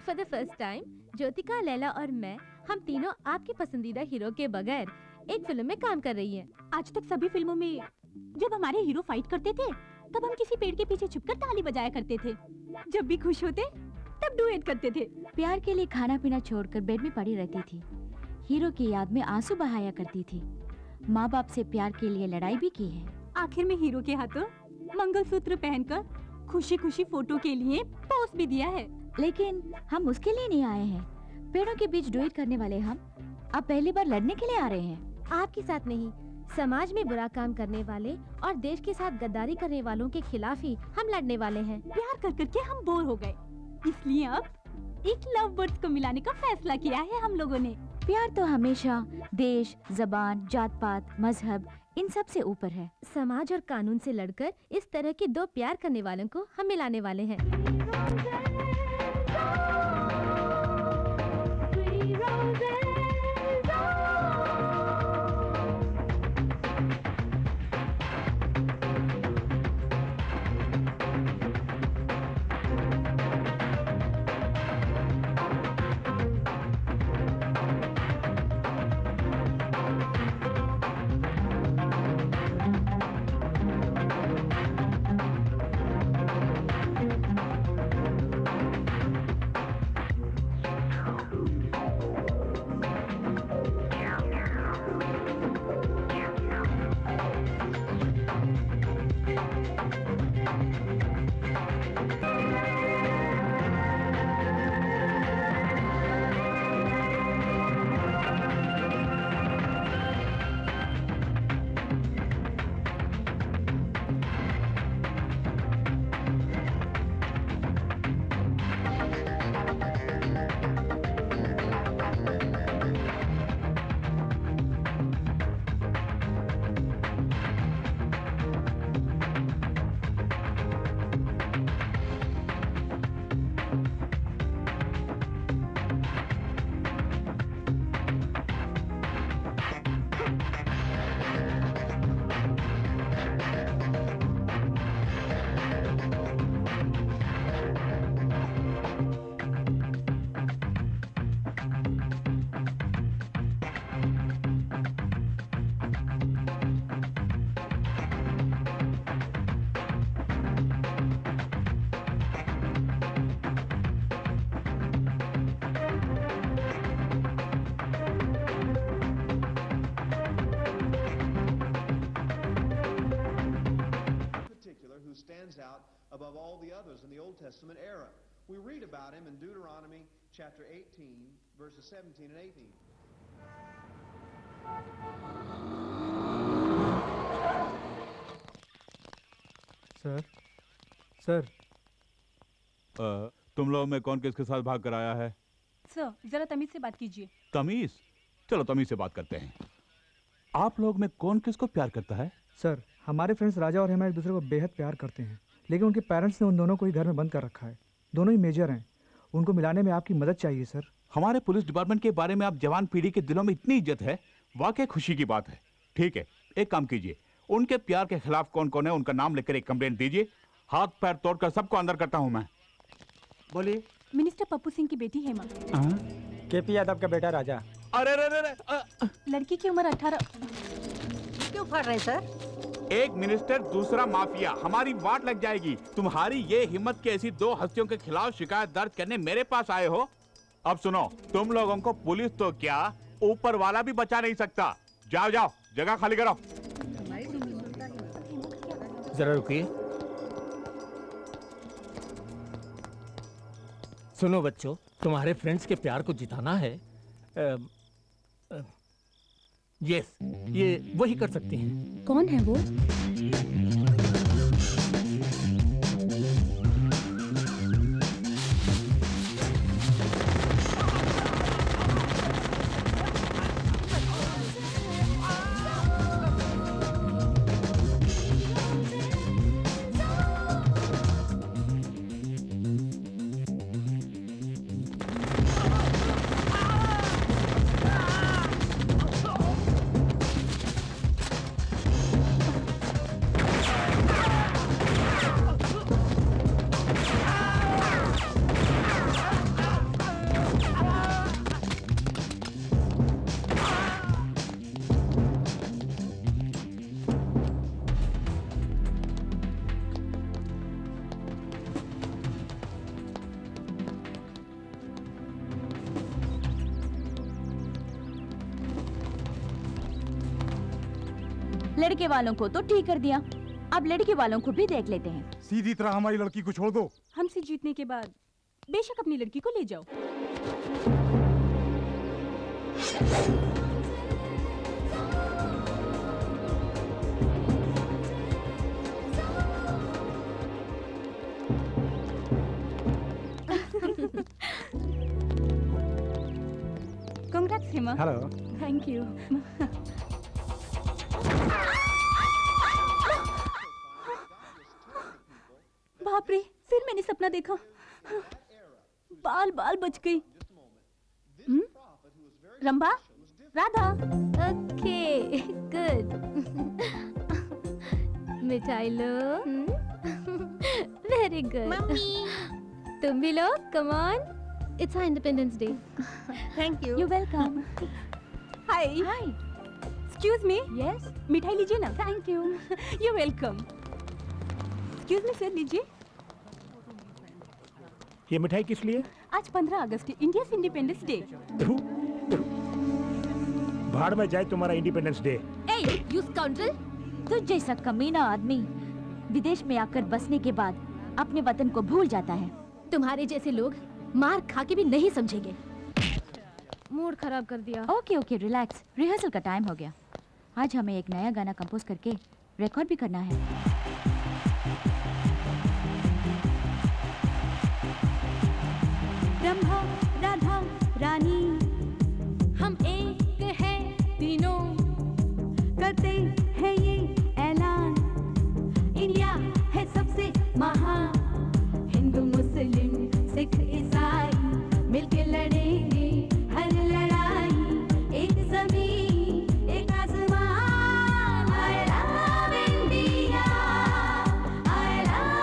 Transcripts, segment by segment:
For the first time Jyothika, Laila और मैं, हम तीनों आपके पसंदीदा हीरो के बगैर एक फिल्म में काम कर रही हैं। आज तक सभी फिल्मों में जब हमारे हीरो फाइट करते थे तब हम किसी पेड़ के पीछे छुपकर ताली बजाया करते थे। जब भी खुश होते तब डुएट करते थे। प्यार के लिए खाना पीना छोड़कर बेड में पड़ी रहती थी। हीरो की याद में आंसू बहाया करती थी। माँ बाप से प्यार के लिए लड़ाई भी की है। आखिर में हीरो के हाथों मंगलसूत्र पहनकर खुशी खुशी फोटो के लिए पोस्ट भी दिया है। लेकिन हम उसके लिए नहीं आए हैं। पेड़ों के बीच डुएट करने वाले हम अब पहली बार लड़ने के लिए आ रहे हैं। आपके साथ नहीं, समाज में बुरा काम करने वाले और देश के साथ गद्दारी करने वालों के खिलाफ ही हम लड़ने वाले हैं। प्यार कर करके हम बोर हो गए, इसलिए अब एक लव बर्ड्स को मिलाने का फैसला किया है हम लोगों ने। प्यार तो हमेशा देश, जबान, जात पात, मजहब इन सब से ऊपर है। समाज और कानून से लड़कर इस तरह के दो प्यार करने वालों को हम मिलाने वाले हैं। above all the others in the Old Testament era. We read about him in Deuteronomy chapter 18, verses 17 and 18. Sir तुम लोगों में कौन किसके साथ भाग कर आया है? सर जरा तमीज से बात कीजिए। तमीज? चलो तमीज से बात करते हैं। आप लोग में कौन किसको प्यार करता है? सर हमारे फ्रेंड्स राजा और हेमा एक दूसरे को बेहद प्यार करते हैं, लेकिन उनके पेरेंट्स ने उन दोनों को ही घर में बंद कर रखा है। दोनों ही मेजर हैं, उनको मिलाने में आपकी मदद चाहिए सर। हमारे पुलिस डिपार्टमेंट के बारे में आप जवान पीढ़ी के दिलों में इतनी इज्जत है, वाकई खुशी की बात है। ठीक है, एक काम कीजिए, उनके प्यार के खिलाफ कौन कौन है उनका नाम लेकर एक कंप्लेंट दीजिए। हाथ पैर तोड़कर सबको अंदर करता हूं मैं। बोलिए। मिनिस्टर पप्पू सिंह की बेटी हेमा। केपी यादव का बेटा राजा। अरे अरे लड़की की उम्र 18। क्यों फाड़ रहे सर? एक मिनिस्टर दूसरा माफिया, हमारी वाट लग जाएगी। तुम्हारी ये हिम्मत के ऐसी दो हस्तियों के खिलाफ शिकायत दर्ज करने मेरे पास आए हो? अब सुनो, तुम लोगों को पुलिस तो क्या ऊपर वाला भी बचा नहीं सकता। जाओ जाओ, जगह खाली करो। जरा रुकिए। सुनो बच्चों, तुम्हारे फ्रेंड्स के प्यार को जिताना है। यस, ये वही कर सकती हैं। कौन है वो? लड़के वालों को तो ठीक कर दिया, अब लड़की वालों को भी देख लेते हैं। सीधी तरह हमारी लड़की को छोड़ दो। हमसे जीतने के बाद बेशक अपनी लड़की को ले जाओ। Congrats, Hima. Hello. Thank you. बाप रे, फिर मैंने सपना देखा। बाल बाल बच गई। रंभा, राधा। Okay good. मिठाई लो। Very good. तुम भी लो, come on. It's independence day. Thank you. You welcome. Hi. Hi. Excuse me. Yes. मिठाई लीजिए ना। Thank you. You welcome. Excuse me sir, लीजिए। ये मिठाई किस लिए? आज 15 अगस्त है, इंडिया इंडिपेंडेंस डे। भाड़ में जाए तुम्हारा independence day. A you scoundrel. तुझ जैसा कमीना आदमी विदेश में आकर बसने के बाद अपने वतन को भूल जाता है। तुम्हारे जैसे लोग मार खा के भी नहीं समझेंगे। मूड खराब कर दिया। ओके ओके रिलैक्स, रिहर्सल का टाइम हो गया। आज हमें एक नया गाना कंपोज करके रिकॉर्ड भी करना है। ब्रह्मा राधा रानी हम एक है तीनों, करते हैं ये ऐलान, इंडिया है सबसे महान। हिंदू मुस्लिम सिख ईसाई मिलके लड़ेंगे हर लड़ाई, एक ज़मीन एक आसमान। I love India, I love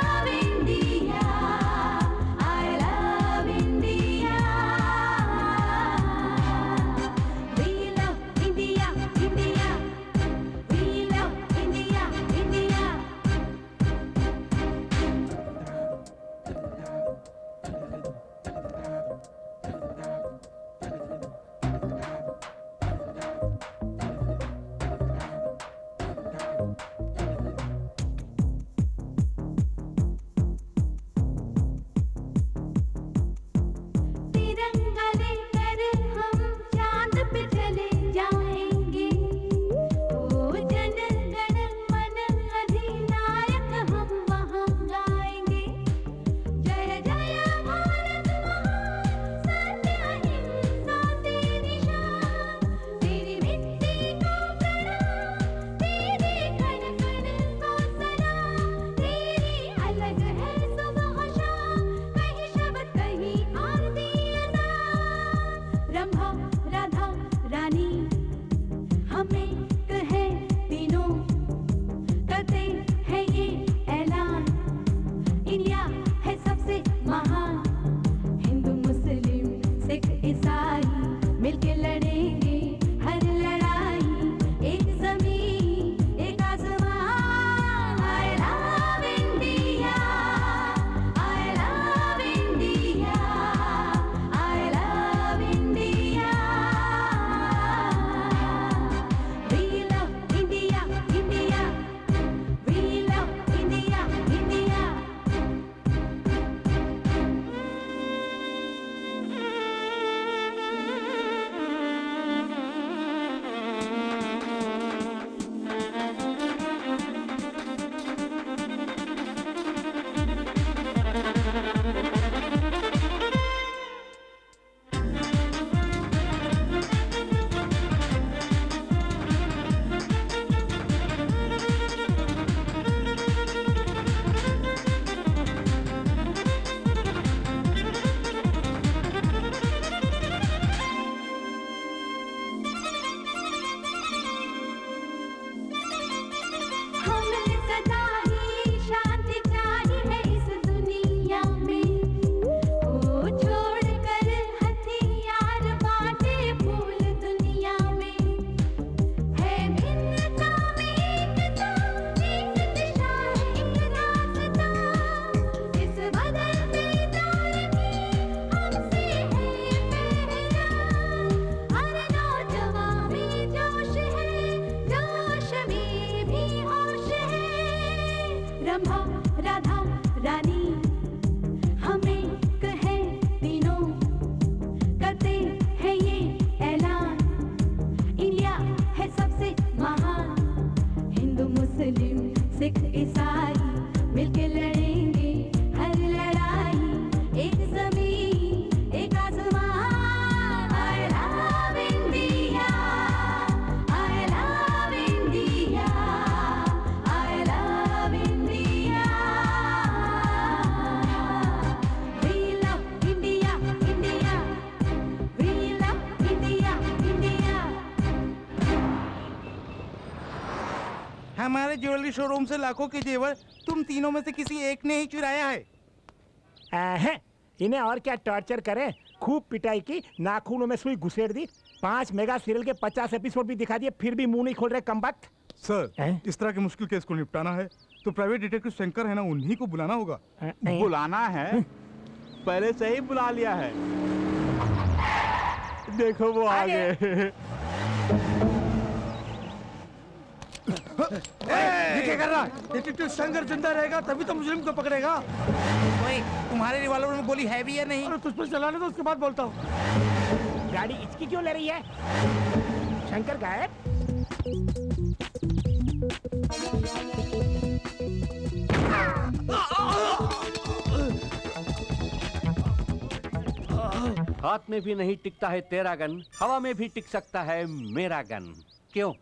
हमारे ज्वेलरी शोरूम से लाखों के जेवर तुम तीनों में से किसी एक ने ही चुराया है। इन्हें और क्या टॉर्चर करें? खूब पिटाई की, नाखूनों में सुई घुसेड़ दी, 5 मेगा सीरियल के 50 एपिसोड भी दिखा दिए, फिर भी मुंह नहीं खोल रहे कमबख्त। सर, इस तरह के मुश्किल केस को निपटाना है तो प्राइवेट डिटेक्टिव शंकर है ना, उन्हीं को बुलाना होगा। बुलाना है? पहले से ही बुला लिया है। देखो वो आ गए। ये क्या कर रहा है? डिटेक्टिव शंकर जिंदा रहेगा तभी तो मुजरिम को पकड़ेगा। ओए, तुम्हारे रिवॉल्वर में गोली है भी या नहीं? कुछ पर चलाने दो, उसके बाद बोलता हूँ। गाड़ी इसकी क्यों ले रही है? शंकर गायब? हाथ में भी नहीं टिकता है तेरा गन, हवा में भी टिक सकता है मेरा गन। क्यों?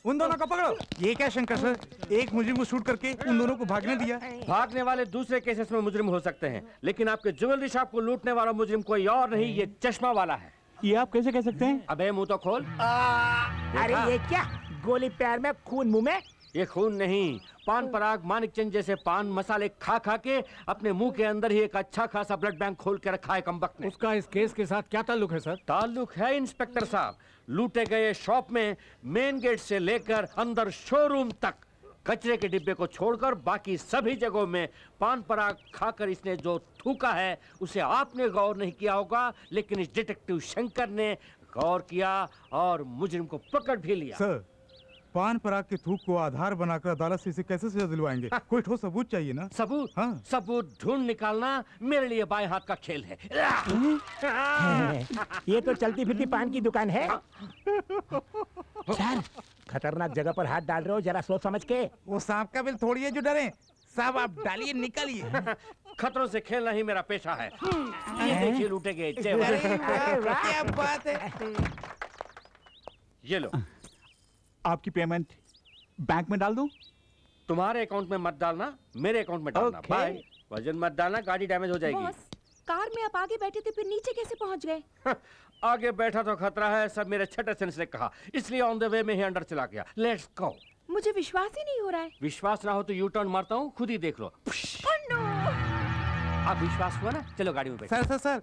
उन दोनों को पकड़ो। ये क्या शंकर सर, एक मुजरिम को शूट करके उन दोनों को भागने दिया? भागने वाले दूसरे केसेस में मुजरिम हो सकते हैं, लेकिन आपके ज्वेलरी शॉप को लूटने वाला मुजरिम कोई और नहीं, ये चश्मा वाला है। ये आप कैसे कह सकते हैं? अबे मुंह तो खोल। अरे ये क्या, गोली पैर में खून मुंह में? ये खून नहीं, पान पराग मानिक चंद जैसे पान मसाले खा खा के अपने मुंह के अंदर ही एक अच्छा खासा ब्लड बैंक खोल के रखा है कमबख्त ने। उसका इस केस के साथ क्या ताल्लुक है सर? ताल्लुक है इंस्पेक्टर साहब, लूटे गए शॉप में मेन गेट से लेकर अंदर शोरूम तक कचरे के डिब्बे को छोड़कर बाकी सभी जगहों में पान पराग खाकर इसने जो थूका है उसे आपने गौर नहीं किया होगा, लेकिन इस डिटेक्टिव शंकर ने गौर किया और मुजरिम को पकड़ भी लिया। सर, पान पराग के थूक को आधार बनाकर अदालत से इसे कैसे सजा दिलवाएंगे? कोई ठोस सबूत चाहिए ना। सबूत? हाँ। सबूत ढूंढ निकालना मेरे लिए बाएं हाथ का खेल है। ये तो चलती फिरती पान की दुकान है। सर, खतरनाक जगह पर हाथ डाल रहे हो, जरा सोच समझ के। वो सांप का बिल थोड़ी है जो डरे। साहब आप डालिए, निकलिए। खतरों से खेलना ही मेरा पेशा है। ये देखिए लूटे गए जेवर। क्या बात है। ये लो। आपकी पेमेंट बैंक में डाल दूं? तुम्हारे अकाउंट में मत डालना, मेरे अकाउंट में डालना। बाय। वजन मत डालना, गाड़ी डैमेज हो जाएगी। बॉस, कार में आप आगे बैठे थे, फिर नीचे कैसे पहुंच गए? आगे बैठा तो खतरा है, सब मेरे छठे सेंस ने कहा, इसलिए ऑन द वे में ही अंदर चला गया। Let's go. मुझे विश्वास ही नहीं हो रहा है। विश्वास ना हो तो यू टर्न मारता हूँ, खुद ही देख लो। अब विश्वास हुआ ना, चलो गाड़ी में बैठो। सर सर सर,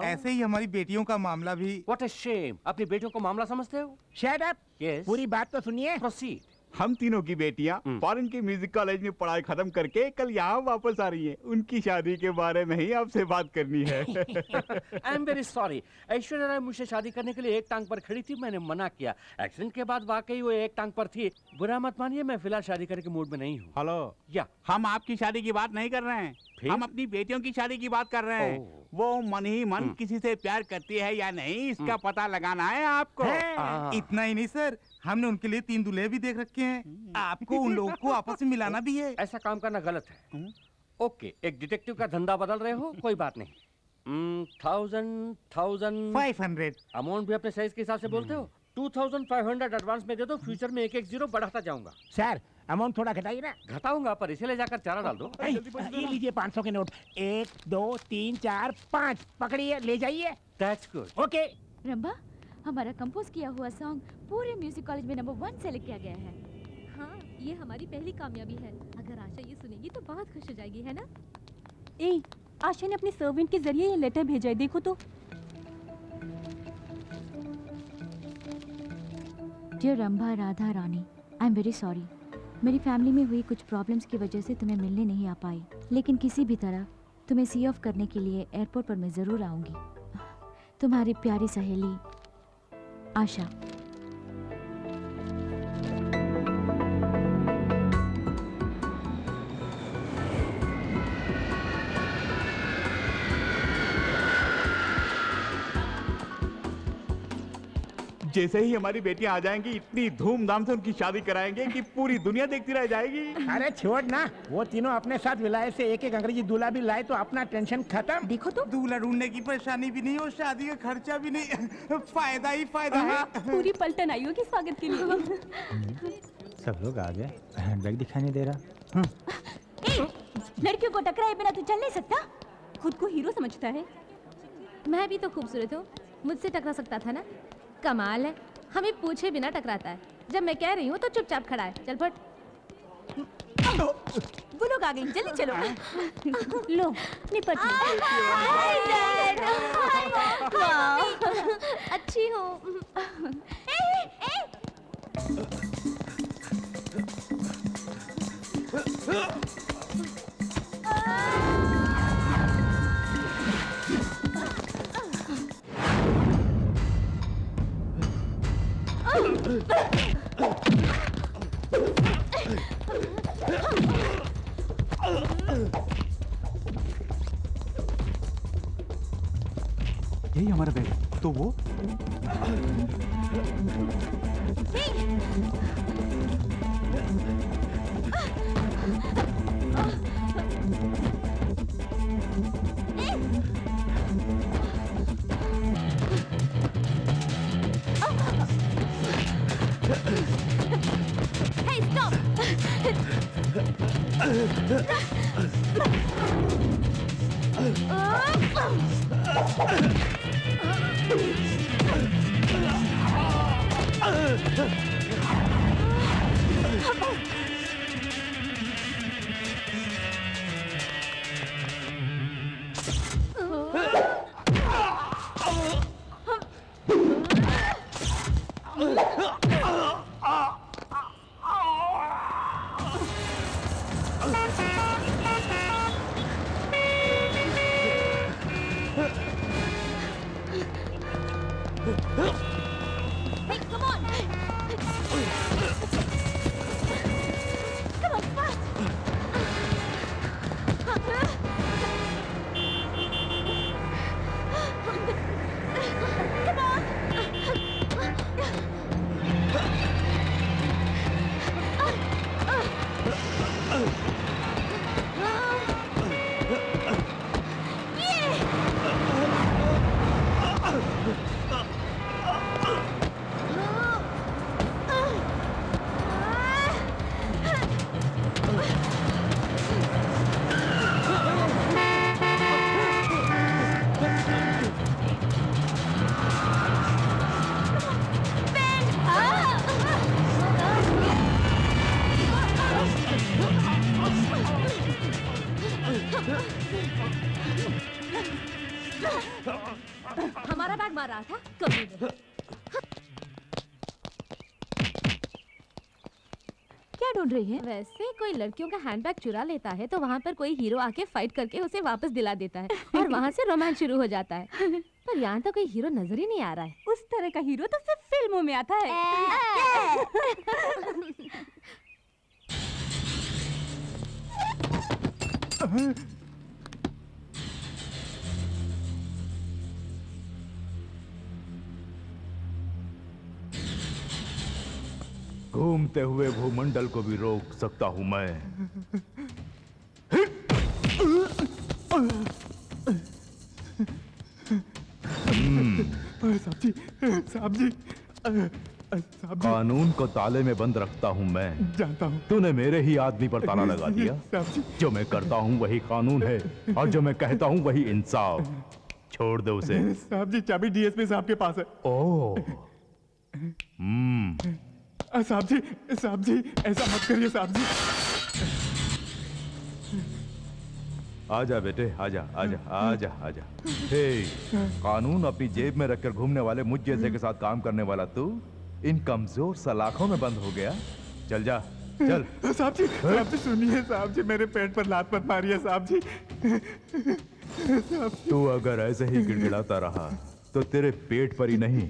ऐसे ही हमारी बेटियों का मामला भी। व्हाट अ शेम, अपनी बेटियों को मामला समझते हो? Shut up. यस, पूरी बात तो सुनिए। प्रोसीड। हम तीनों की बेटियां फॉरेन के म्यूजिक कॉलेज में पढ़ाई खत्म करके कल यहाँ वापस आ रही हैं। उनकी शादी के बारे में ही आपसे बात करनी है। I am very sorry, Aishwarya Rai मुझसे शादी करने के लिए एक टांग पर खड़ी थी, मैंने मना किया। एक्सीडेंट के बाद वाकई वो एक टांग पर थी। बुरा मत मानिए, मैं फिलहाल शादी करने के मूड में नहीं हूँ। हेलो, या हम आपकी शादी की बात नहीं कर रहे हैं, हम अपनी बेटियों की शादी की बात कर रहे हैं। वो मन ही मन किसी से प्यार करती है या नहीं, इसका पता लगाना है आपको। इतना ही नहीं सर, हमने उनके लिए 3 दूल्हे भी देख रखे हैं। आपको उन लोगों को आपस में मिलाना भी है। ऐसा काम करना गलत है। ओके, एक डिटेक्टिव का धंधा बदल रहे हो, कोई बात नहीं। 500 अमाउंट भी अपने साइज के हिसाब से बोलते हो। 2500 एडवांस में दे दो, फ्यूचर में 1-1 जीरो बढ़ाता जाऊंगा। सर, अमाउंट थोड़ा घटाइए ना। घटाऊंगा, पर इसे ले जाकर चारा डाल दो। ये लीजिए 500 के नोट। 1 2 3 4 5 पकड़िए, ले जाइए। That's good. ओके। रंभा, हमारा कंपोज किया हुआ सॉन्ग पूरे म्यूजिक कॉलेज में नंबर 1 सेलेक्ट किया गया है। हाँ, ये हमारी पहली कामयाबी है। अगर आशा ये सुनेगी तो बहुत खुश हो जाएगी, है ना? ए, आशा ने अपने सर्वेंट के जरिए ये लेटर भेजा है, देखो तो। Dear Rambha Radha Rani, I am very sorry. मेरी फैमिली में हुई कुछ प्रॉब्लम्स की वजह से तुम्हें मिलने नहीं आ पाई, लेकिन किसी भी तरह तुम्हें सी ऑफ करने के लिए एयरपोर्ट पर मैं ज़रूर आऊँगी। तुम्हारी प्यारी सहेली आशा। जैसे ही हमारी बेटियां आ जाएंगी, इतनी धूमधाम से उनकी शादी कराएंगे कि पूरी दुनिया देखती रह जाएगी। अरे छोड़ ना, वो तीनों अपने साथ विलायत से एक अंग्रेजी दूल्हा भी लाए तो अपना टेंशन खत्म। देखो तो, दूल्हा ढूंढने की परेशानी भी नहीं और शादी का खर्चा भी नहीं। फायदा ही फायदा है। पूरी पलटन आई होगी स्वागत के लिए। सब लोग आ गए, हैंडबैग दिखाई नहीं दे रहा। लड़कियों को टकराए बिना तू चल नहीं सकता। खुद को हीरो समझता है। मैं भी तो खूबसूरत हूँ, मुझसे टकरा सकता था ना? कमाल है, हमें पूछे बिना टकराता है। जब मैं कह रही हूँ तो चुपचाप खड़ा है। चल फट। वो लोग आ गए, जल्दी चलो। लो निपट लो। Hi dad. वाह, अच्छी हो। यही हमारा बैग है। तो वो Hey, stop! Hey, come on! Come on, fast! Come on! हमारा बैग मार रहा था कभी नहीं। क्या ढूंढ रही है? वैसे कोई लड़कियों का हैंडबैग चुरा लेता है तो वहाँ पर कोई हीरो आके फाइट करके उसे वापस दिला देता है और वहाँ से रोमांस शुरू हो जाता है। पर यहाँ तो कोई हीरो नजर ही नहीं आ रहा है। उस तरह का हीरो तो सिर्फ फिल्मों में आता है। घूमते हुए भूमंडल को भी रोक सकता हूं मैं। साहब जी कानून को ताले में बंद रखता हूं मैं। जानता हूँ। तूने मेरे ही आदमी पर ताला लगा दिया। साहब जी जो मैं करता हूं वही कानून है और जो मैं कहता हूं वही इंसाफ। छोड़ दो उसे। साहब जी चाबी डीएसपी साहब के पास है। ओह साहब जी ऐसा मत करिए साहब जी। आजा बेटे आजा आजा आजा आजा। हे कानून अपनी जेब में रखकर घूमने वाले मुझ जैसे के साथ काम करने वाला तू इन कमजोर सलाखों में बंद हो गया। चल जा चल। साहब जी सुनिए साहब जी मेरे पेट पर लात मत मारिए साहब जी। तू अगर ऐसे ही गिड़गिड़ाता रहा तो तेरे पेट पर ही नहीं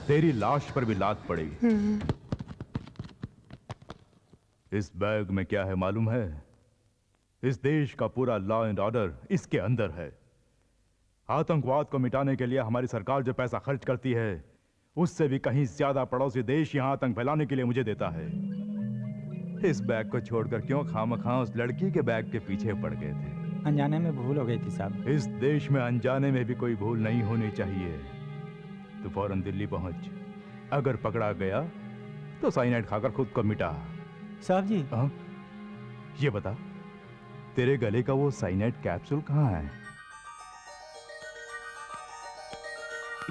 तेरी लाश पर भी लात पड़ेगी। इस बैग में क्या है मालूम है? इस देश का पूरा लॉ एंड ऑर्डर इसके अंदर है। आतंकवाद को मिटाने के लिए हमारी सरकार जो पैसा खर्च करती है उससे भी कहीं ज्यादा पड़ोसी देश यहां आतंक फैलाने के लिए मुझे देता है। इस बैग को छोड़कर क्यों खामखा उस लड़की के बैग के पीछे पड़ गए थे? अनजाने में भूल हो गई थी साहब। इस देश में अनजाने में भी कोई भूल नहीं होनी चाहिए। तू फौरन दिल्ली पहुंच। अगर पकड़ा गया तो साइनाइड खाकर खुद को मिटा। साहब जी ये बता तेरे गले का वो साइनाइड कैप्सूल कहाँ है?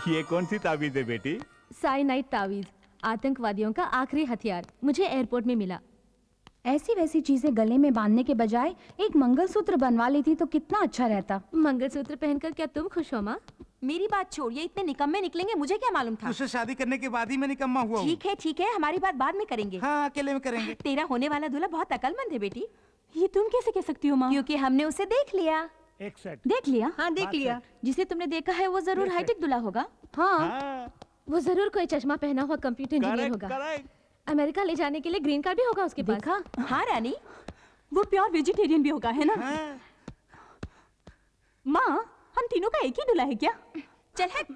ये कौन सी ताबीज है बेटी? साइनाइड तावीज आतंकवादियों का आखिरी हथियार मुझे एयरपोर्ट में मिला। ऐसी वैसी चीजें गले में बांधने के बजाय एक मंगलसूत्र बनवा लेती तो कितना अच्छा रहता। मंगलसूत्र पहनकर क्या तुम खुश हो माँ? मेरी बात छोड़िए, इतने निकम्मे निकलेंगे मुझे क्या मालूम था। तुझसे शादी करने के बाद ही मैं निकम्मा हुआ हूँ। ठीक है, हमारी बात बाद में करेंगे। हाँ, अकेले में करेंगे। तेरा होने वाला दूल्हा बहुत अकलमंद है बेटी। ये तुम कैसे कह सकती हो माँ? क्योंकि हमने उसे देख लिया। एक सेट देख लिया? हाँ देख लिया। जिसे तुमने देखा है वो जरूर हाईटेक दूल्हा होगा। हाँ, वो जरूर कोई चश्मा पहना हुआ कंप्यूटर इंजीनियर होगा। अमेरिका ले जाने के लिए ग्रीन कार्ड भी होगा उसके पास। देखा? हाँ रानी, वो प्योर वेजिटेरियन भी होगा, है ना? माँ, हम तीनों का एक ही दूल्हा है क्या? चल हट,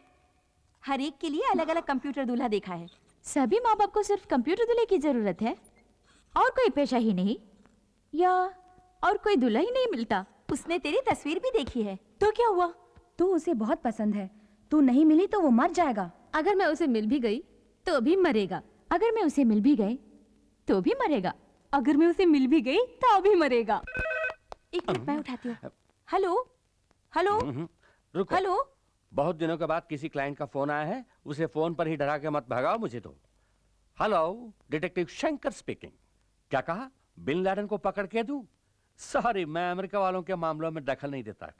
हर एक के लिए अलग अलग कंप्यूटर दूल्हा देखा है। सभी माँ बाप को सिर्फ कंप्यूटर दूल्हे की जरूरत है और कोई पेशा ही नहीं, या और कोई दूल्हा ही नहीं मिलता। उसने तेरी तस्वीर भी देखी है, तो क्या हुआ? तू उसे बहुत पसंद है, तू नहीं मिली तो वो मर जाएगा। अगर मैं उसे मिल भी गई तो भी मरेगा। अगर मैं उसे मिल भी गई तो भी मरेगा। अगर मैं उसे मिल भी गई तो भी मरेगा। एक मिनट मैं उठाती हूँ। हेलो हेलो रुको। हेलो, बहुत दिनों के बाद किसी क्लाइंट का फोन आया है, उसे फोन पर ही डरा के मत भगाओ मुझे तो। Hello, detective Shankar speaking. क्या कहा? बिन लादेन को पकड़ के दूं? सॉरी, मैं अमेरिका वालों के मामलों में दखल नहीं देता।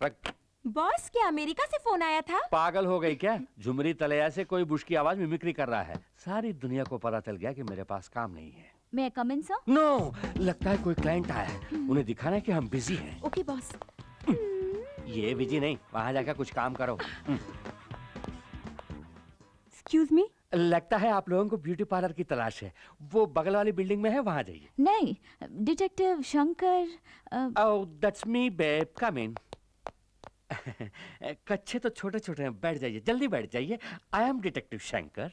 बॉस, क्या अमेरिका से फोन आया था? पागल हो गई क्या? झुमरी तलैया से कोई बुश की आवाज मिमिक्री कर रहा है। सारी दुनिया को पता चल गया कि मेरे पास काम नहीं है। मैं कम इन सर? नो, लगता है कोई क्लाइंट आया है, उन्हें दिखाना है कि हम बिजी हैं। Okay boss. ये बिजी नहीं, वहां जाकर कुछ काम करो। एक्सक्यूज मी, लगता है आप लोगों को ब्यूटी पार्लर की तलाश है। वो बगल वाली बिल्डिंग में है, वहां जाइए। नहीं, detective Shankar. Oh, that's me babe, come in. कच्चे तो छोटे छोटे हैं, बैठ जाइए, जल्दी बैठ जाइए। I am detective Shankar.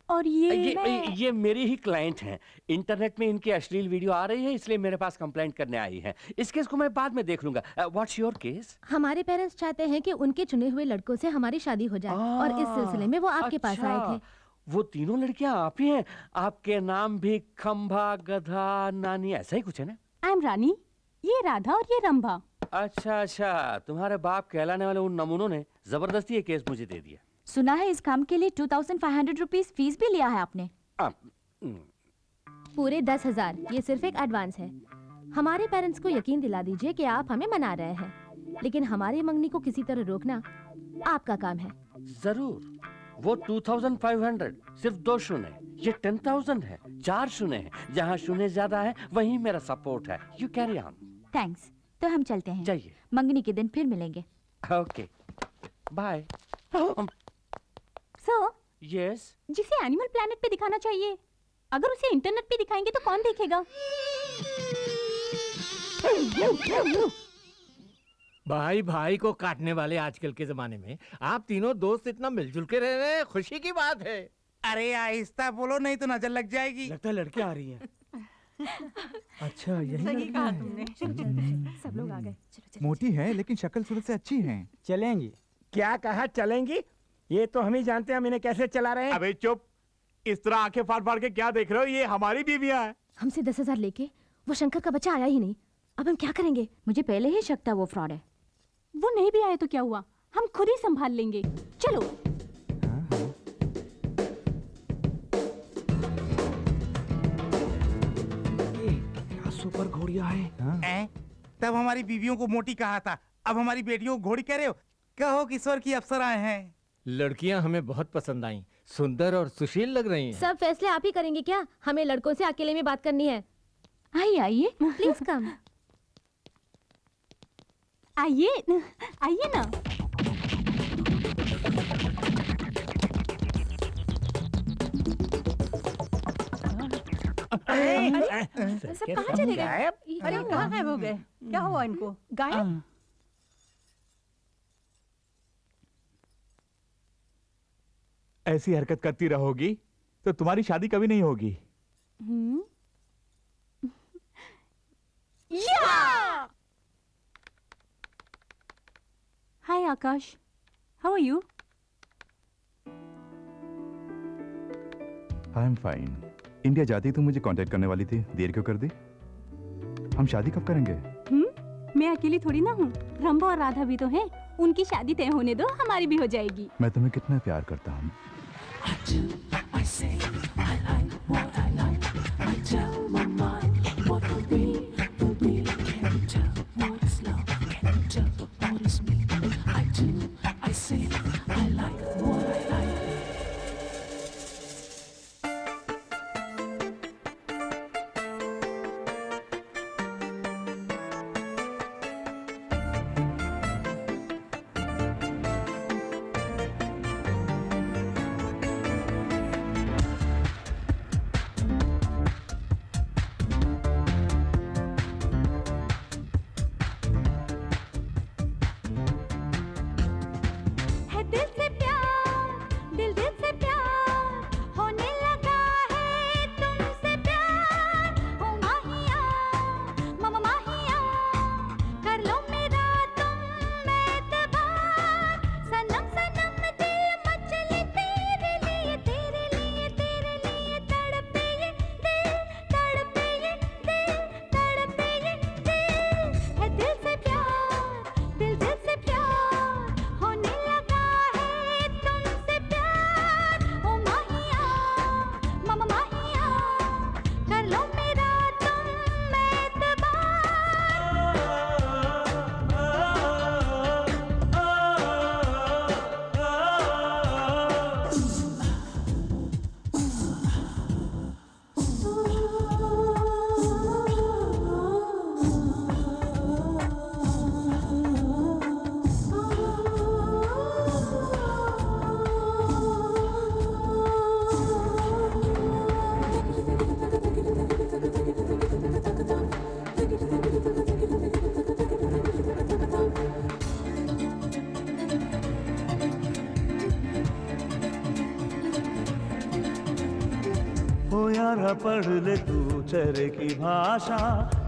और ये मेरी ही क्लाइंट हैं। इंटरनेट में इनकी अश्लील वीडियो आ रही है, इसलिए मेरे पास कंप्लेंट करने आई है। इस केस को मैं बाद में देख लूंगा। What's your case? हमारे पेरेंट्स चाहते हैं कि उनके चुने हुए लड़कों से हमारी शादी हो जाए और इस सिलसिले में वो आपके पास आए थे। वो तीनों लड़कियां आप ही हैं? आपके नाम भी खंभा, गधा, नानी, ऐसा ही कुछ है ना? आई एम रानी, ये राधा और ये रंभा। अच्छा, तुम्हारे बाप कहलाने वाले उन नमूनों ने जबरदस्ती ये केस मुझे दे दिया। सुना है इस काम के लिए 2500 रुपीस फीस भी लिया है आपने। पूरे 10,000, ये सिर्फ एक एडवांस है। हमारे पेरेंट्स को यकीन दिला दीजिए कि आप हमें मना रहे हैं, लेकिन हमारी मंगनी को किसी तरह रोकना आपका काम है। जरूर। वो 2500, सिर्फ 2 शून्य। ये 10,000 है, 4 शून्य है। जहाँ शून्य ज्यादा है वहीं मेरा सपोर्ट है। You carry on. थैंक्स। तो हम चलते हैं। जाइए। मंगनी के दिन फिर मिलेंगे। Okay, bye. Sir, yes. जिसे एनिमल प्लैनेट पे दिखाना चाहिए, अगर उसे इंटरनेट पे दिखाएंगे तो कौन देखेगा? भाई भाई को काटने वाले आजकल के जमाने में आप तीनों दोस्त इतना मिलजुल के रह रहे हैं, खुशी की बात है। अरे आहिस्ता बोलो, नहीं तो नजर लग जाएगी। लगता है लड़की आ रही है। अच्छा, यही सही लड़की कहा है। तुमने। सब लोग आ गए। मोटी है लेकिन शक्ल सूरत से अच्छी है। चलेंगी? क्या कहा चलेंगी? ये तो हम ही जानते हैं हम इन्हें कैसे चला रहे हैं। अबे चुप, इस तरह आंखें फाड़ फाड़ के क्या देख रहे हो? ये हमारी बीवियां हैं। हमसे 10,000 लेके वो शंकर का बच्चा आया ही नहीं, अब हम क्या करेंगे? मुझे पहले ही शक था वो फ्रॉड है। वो नहीं भी आए तो क्या हुआ, हम खुद ही संभाल लेंगे। चलो। क्या सुपर घोड़िया है। तब हमारी बीवियों को मोटी कहा था, अब हमारी बेटियों को घोड़ी कह रहे हो? कहो किशोर की अप्सराएं हैं। लड़कियां हमें बहुत पसंद आई, सुंदर और सुशील लग रही हैं। सब फैसले आप ही करेंगे क्या? हमें लड़कों से अकेले में बात करनी है। आइए आइए, प्लीज कम। आइए आइए ना। सब कहाँ चले गए? अरे कहाँ गायब हो गए? क्या हुआ इनको? गायब? ऐसी हरकत करती रहोगी तो तुम्हारी शादी कभी नहीं होगी। Hi Akash, how are you? I am fine. India जाती तो मुझे कांटेक्ट करने वाली थी, देर क्यों कर दी? हम शादी कब करेंगे? मैं अकेली थोड़ी ना हूँ, रंभा और राधा भी तो हैं। उनकी शादी तय होने दो, हमारी भी हो जाएगी। मैं तुम्हें कितना प्यार करता हूँ। दोबारा पढ़ ले तू चेहरे की भाषा,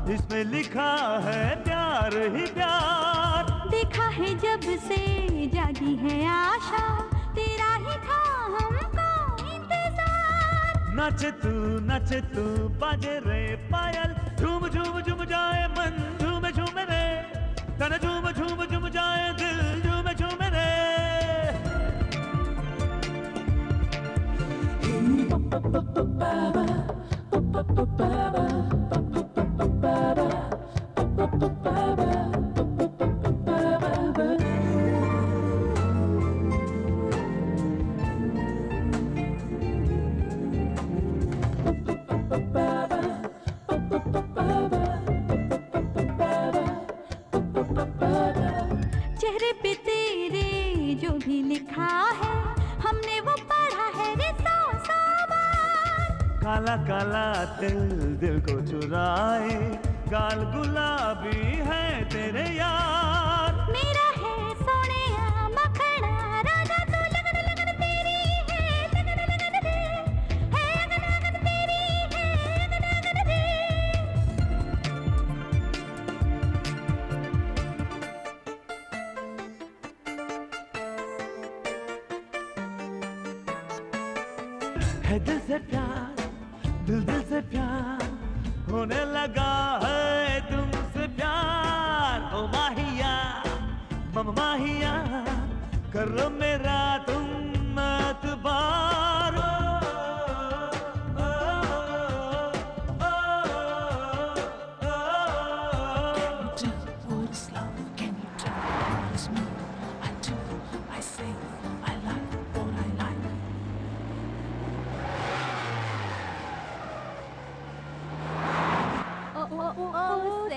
इसमें लिखा है प्यार ही प्यार। देखा है जब से जागी है आशा, तेरा ही था हमको इंतजार। नच तू बाजे रे पायल, झूम झूम झूम जाए मन झूम झूम रे, तन झूम झूम झूम जाए दिल झूम झूम रे। चेहरे पे तेरे जो भी लिखा है, हमने वो पढ़ा है रे सौ सौ बार। काला काला दिल दिल को चुराए, गाल गुलाबी है तेरे यार। मेरा है सोनिया मखना राजा, तू लगन लगन तेरी है, लगन लगन दे है, लगन लगन तेरी है, लगन लगन दे। है दिल से प्यार, दिल से प्यार, होने लगा है तुमसे प्यार। ओ माहिया माहिया, करो मेरा तुम एतबार।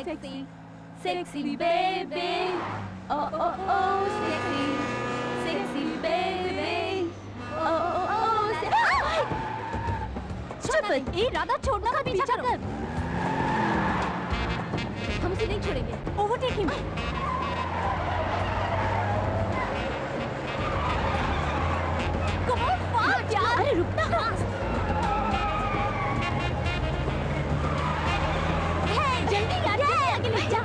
Sexy, sexy baby. Oh, oh, oh, sexy, sexy baby. Oh, oh, oh, sexy. चुप! ए राधा, छोड़ना मत, पीछा कर। हम उसे नहीं छोड़ेंगे। Overtake him. Come on, fast यार! अरे रुकना। जल्दी यार, आगे ले जा।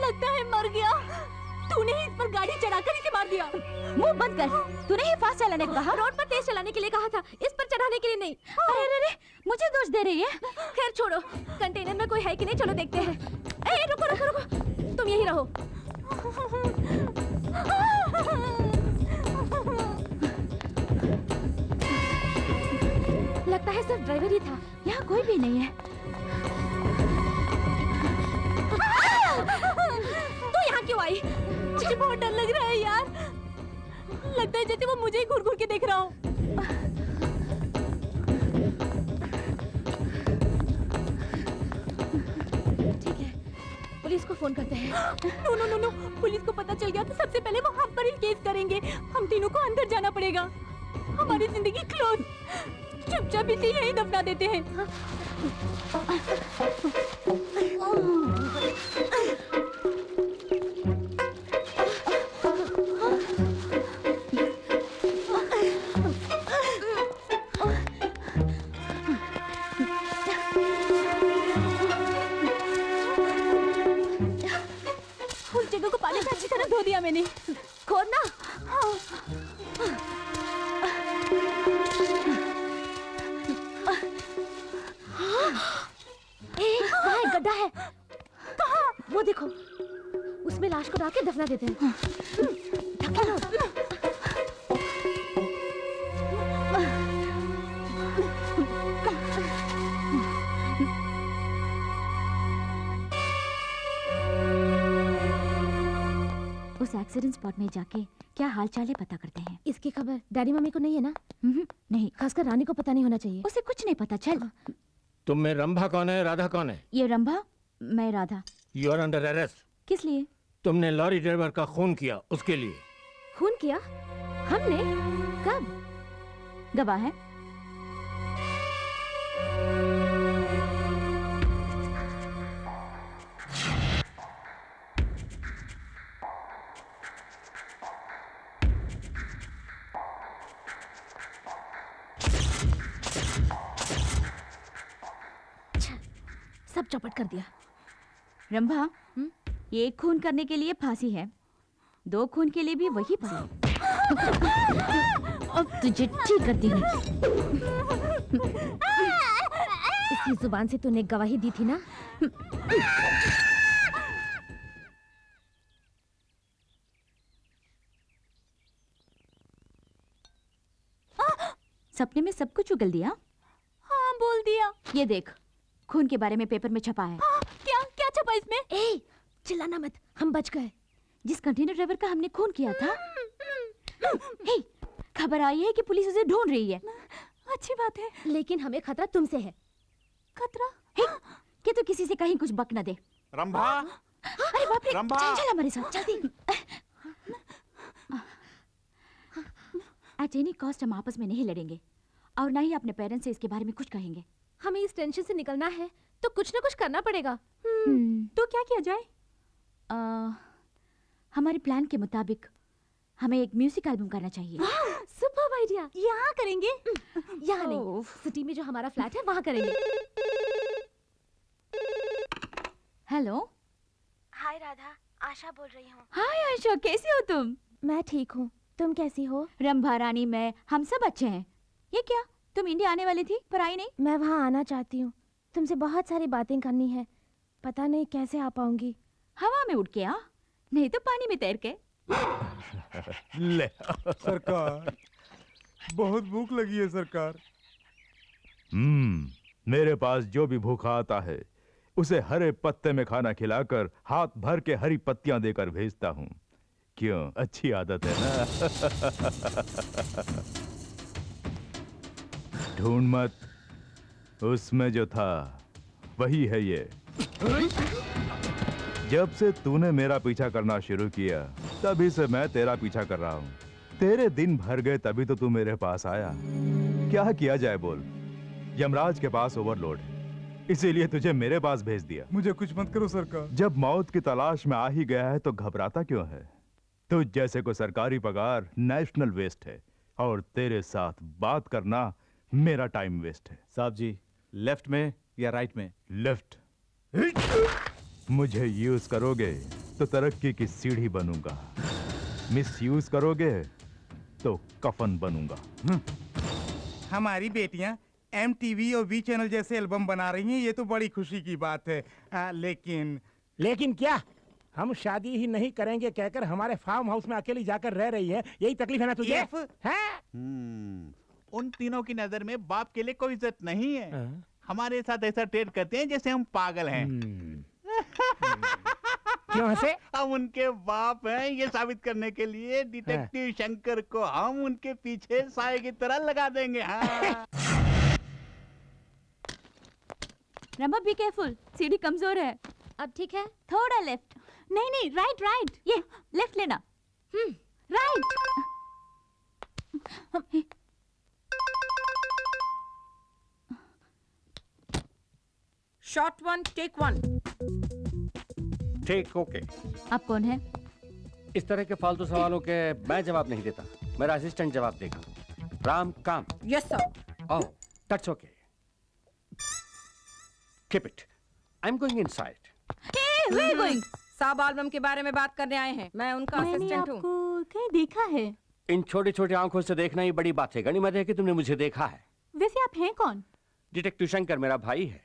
लगता है मर गया। तूने ही इस पर गाड़ी चढ़ाकर इसे मार दिया। मुंह बंद कर। तूने ही फास्ट चलाने को कहा। रोड पर तेज चलाने के लिए कहा था, इस पर चढ़ाने के लिए नहीं। अरे अरे मुझे दोष दे रही है। खैर छोड़ो, कंटेनर में कोई है कि नहीं, चलो देखते हैं। ए रुको रुको रुको, तुम यही रहो। लगता है सिर्फ ड्राइवर ही था, यहाँ कोई भी नहीं है। तू यहाँ क्यों आई? मुझे बहुत डर लग रहा है यार। लगता है जैसे वो मुझे ही घूर घूर के देख रहा हो। ठीक है, पुलिस को फोन करते हैं। No no no no, police को पता चल गया तो सबसे पहले वो हम पर ही केस करेंगे। हम तीनों को अंदर जाना पड़ेगा। हमारी जिंदगी क्लोज। चुपचाप इसे यहीं दफना देते हैं। उस जगह को पानी से अच्छी तरह धो दिया मैंने। खोदना। कहाँ गड्ढा है? कहाँ? वो देखो, उसमें लाश को डाल के दफना देते हैं। ढकेलो। एक्सीडेंट स्पॉट में जाके क्या हाल चाल है पता करते हैं। इसकी खबर डैडी मम्मी को नहीं है ना? नहीं, खासकर रानी को पता नहीं होना चाहिए। उसे कुछ नहीं पता। चल। तुम में रंभा कौन है, राधा कौन है? ये रंभा, मैं Radha. You are under arrest. किस लिए? तुमने लॉरी ड्राइवर का खून किया, उसके लिए। खून किया? हमने? कब? गवाह है। सब चौपट कर दिया। रंभा, एक खून करने के लिए फांसी है, 2 खून के लिए भी वही फांसी। अब तुझे ठीक करती हूँ। इसकी जुबान से तूने गवाही दी थी ना? सपने में सब कुछ उगल दिया? हाँ, बोल दिया। ये देख, खून के बारे में पेपर में छपा है। क्या क्या छपा इसमें? ए, चिल्लाना मत, हम बच गए। जिस कंटेनर ड्राइवर का हमने खून किया था। हे, खबर आई है कि पुलिस उसे ढूंढ रही है। अच्छी बात है, लेकिन हमें खतरा तुमसे है। खतरा? हे, कि तू किसी से कहीं कुछ बक न दे। रंभा, अरे बाप रे, रंभा। चल हमारे साथ, जल्दी। एट एनी कॉस्ट हम आपस में नहीं लड़ेंगे और ना ही अपने पेरेंट्स से इसके बारे में कुछ कहेंगे। हमें इस टेंशन से निकलना है तो कुछ ना कुछ करना पड़ेगा। तो क्या किया जाए? हमारे प्लान के मुताबिक हमें एक म्यूजिक एल्बम करना चाहिए। Superb idea. यहाँ करेंगे? यहाँ नहीं, सिटी में जो हमारा फ्लैट है वहाँ करेंगे। हेलो। हाय राधा, आशा बोल रही हूँ। हाय आशा, कैसी हो तुम? मैं ठीक हूँ, तुम कैसी हो? रंभा रानी, मैं, हम सब अच्छे हैं। ये क्या, तुम इंडिया आने वाली थी पर आई नहीं? मैं वहाँ आना चाहती हूँ, तुमसे बहुत सारी बातें करनी है, पता नहीं कैसे आ पाऊंगी। हवा में उड़ के आ, नहीं तो पानी में तैर के। ले सरकार, बहुत भूख लगी है सरकार। मेरे पास जो भी भूखा आता है उसे हरे पत्ते में खाना खिलाकर हाथ भर के हरी पत्तियां देकर भेजता हूँ। क्यों, अच्छी आदत है ना? ढूंढ मत, उसमें जो था वही है ये। जब से तूने मेरा पीछा करना शुरू किया तभी से मैं तेरा पीछा कर रहा हूँ। तेरे दिन भर गए तभी तो तू मेरे पास आया। क्या किया जाए बोल? यमराज के पास ओवरलोड है, इसीलिए तुझे मेरे पास भेज दिया। मुझे कुछ मत करो सरकार। जब मौत की तलाश में आ ही गया है तो घबराता क्यों है? तुझ जैसे को सरकारी पगार नेशनल वेस्ट है और तेरे साथ बात करना मेरा टाइम वेस्ट है। साहब जी, लेफ्ट में या राइट में? लेफ्ट। मुझे यूज करोगे तो तरक्की की सीढ़ी बनूंगा, मिस यूज करोगे तो कफन बनूंगा। हमारी बेटियां MTV और V चैनल जैसे एल्बम बना रही हैं, ये तो बड़ी खुशी की बात है। लेकिन क्या हम शादी ही नहीं करेंगे कहकर हमारे फार्म हाउस में अकेली जाकर रह रही है, यही तकलीफ है ना तुझे? उन तीनों की नजर में बाप के लिए कोई इज्जत नहीं है। हमारे साथ ऐसा ट्रेड करते हैं जैसे हम पागल हैं। क्यों हंसे? हम उनके बाप हैं ये साबित करने के लिए डिटेक्टिव शंकर को हम उनके पीछे साए की तरह लगा देंगे। हाँ। रमा, बी केयरफुल, सीढ़ी कमजोर है। अब ठीक है? थोड़ा लेफ्ट। नहीं नहीं, राइट राइट। ये लेफ्ट लेना। राइट। Shot 1 take 1। ठीक, ओके। आप कौन है? इस तरह के फालतू सवालों के मैं जवाब नहीं देता, मेरा असिस्टेंट जवाब देगा। राम काम। Yes sir. Oh, that's okay. Keep it, I am going inside. Hey, where are you going? साब एल्बम के बारे में बात करने आए हैं, मैं उनका असिस्टेंट हूँ। आपको कहीं देखा है? इन छोटी छोटी आंखों से देखना ही बड़ी बात है। गणिमत है कि तुमने मुझे देखा है। वैसे आप हैं कौन? डिटेक्टिव शंकर मेरा भाई है।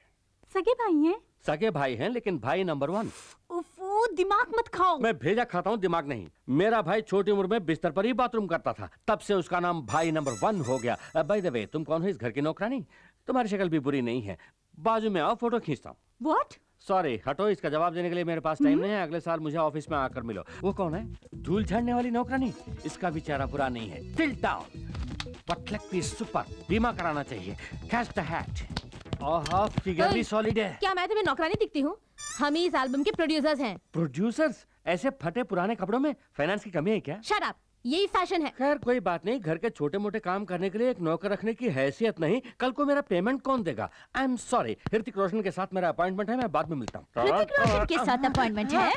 सगे भाई हैं? सगे भाई हैं लेकिन भाई नंबर 1। उफ़, दिमाग मत खाओ। मैं भेजा खाता हूँ, दिमाग नहीं। मेरा भाई छोटी उम्र में बिस्तर पर ही बाथरूम करता था, तब से उसका नाम भाई नंबर 1 हो गया। बाय द वे, तुम कौन हो? इस घर की नौकरानी? तुम्हारी शक्ल भी बुरी नहीं है, बाजू में आओ, फोटो खींचता हूँ। What? सॉरी, हटो, इसका जवाब देने के लिए मेरे पास टाइम नहीं है। अगले साल मुझे ऑफिस में आकर मिलो। वो कौन है? धूल झाड़ने वाली नौकरानी? इसका भी चेहरा बुरा नहीं है। Till down, but leg piece super, बीमा कराना चाहिए। Catch the hat. Oh, figure भी सॉलिड है। क्या मैं तुम्हें नौकरानी दिखती हूँ? हम ही इस एल्बम के प्रोड्यूसर्स हैं। प्रोड्यूसर्स? ऐसे फटे पुराने कपड़ों में फाइनेंस की कमी है क्या? शट अप, यही फैशन है। खैर कोई बात नहीं, घर के छोटे मोटे काम करने के लिए एक नौकर रखने की हैसियत नहीं। कल को मेरा पेमेंट कौन देगा? आई एम सॉरी, ऋतिक रोशन के साथ मेरा अपॉइंटमेंट है, मैं बाद में मिलता हूँ। ऋतिक रोशन के साथ अपॉइंटमेंट है?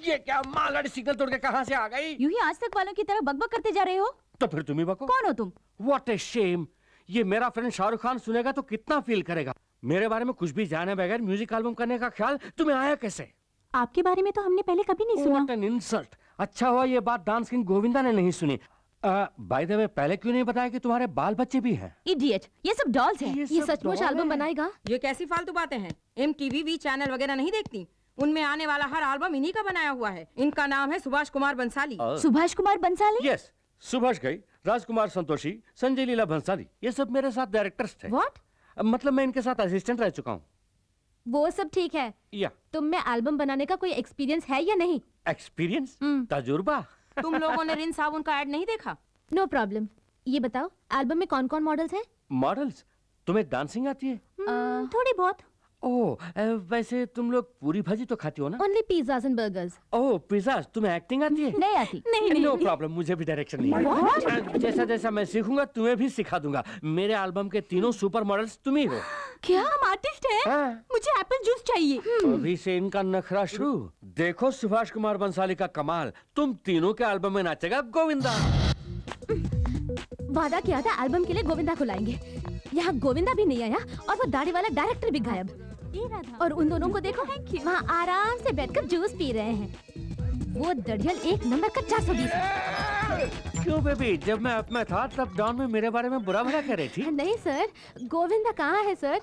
ये क्या मालगाड़ी सिग्नल तोड़ के कहाँ से आ गई? यूं ही आज तक वालों की तरह बकबक करते जा रहे हो। तो फिर तुम ही बको। कौन हो तुम? What a shame. ये मेरा फ्रेंड शाहरुख खान सुनेगा तो कितना फील करेगा। मेरे बारे में कुछ भी जाने बगैर म्यूजिक एल्बम करने का ख्याल तुम्हें आया कैसे? आपके बारे में तो हमने पहले कभी नहीं सुना। What an insult! अच्छा हुआ ये बात डांस किंग गोविंदा ने नहीं सुनी। बाय द वे, पहले क्यों नहीं बताया कि तुम्हारे बाल बच्चे भी हैं? इडियट, ये सब डॉल्स हैं। ये सचमुच एल्बम बनाएगा? ये कैसी फालतू बातें हैं? MTV चैनल वगैरह नहीं देखती? उनमें आने वाला हर एल्बम इन्हीं का बनाया हुआ है। इनका नाम है सुभाष कुमार बंसाली। सुभाष कुमार बंसाली? यस, सुभाष घई, राजकुमार संतोषी, संजय लीला भंसाली, ये सब मेरे साथ डायरेक्टर्स थे। What? मतलब मैं इनके साथ असिस्टेंट रह चुका हूँ। वो सब ठीक है, या तुम में एल्बम बनाने का कोई एक्सपीरियंस है या नहीं? एक्सपीरियंस? तजुर्बा? तुम लोगों ने रिन साबुन का ऐड नहीं देखा? No problem. ये बताओ, एल्बम में कौन कौन मॉडल्स हैं? मॉडल्स? तुम्हें डांसिंग आती है? थोड़ी बहुत। ओह, वैसे तुम लोग पूरी भाजी तो खाती हो ना? Only pizzas and burgers. Oh, pizzas. तुम्हें एक्टिंग आती है? नहीं आती। नो प्रॉब्लम, मुझे भी डायरेक्शन नहीं है। जैसा जैसा मैं सीखूंगा तुम्हें भी सिखा दूंगा। मेरे एल्बम के तीनों सुपर मॉडल्स तुम ही हो। क्या हम आर्टिस्ट हैं? मुझे एप्पल जूस चाहिए। अभी से इनका नखरा शुरू। देखो सुभाष कुमार बंसाली का कमाल, तुम तीनों के एल्बम में नाचेगा गोविंदा। वादा किया था एल्बम के लिए गोविंदा को लाएंगे। यहाँ गोविंदा भी नहीं आया और वो दाढ़ी वाला डायरेक्टर भी गायब। और उन दोनों को देखो, वहाँ आराम से बैठकर जूस पी रहे हैं। वो दड़ियल एक नंबर का 420। क्यों बेबी, जब मैं अप में था तब डॉन में मेरे बारे में बुरा भला कह रही थी। नहीं सर, गोविंदा कहाँ है सर?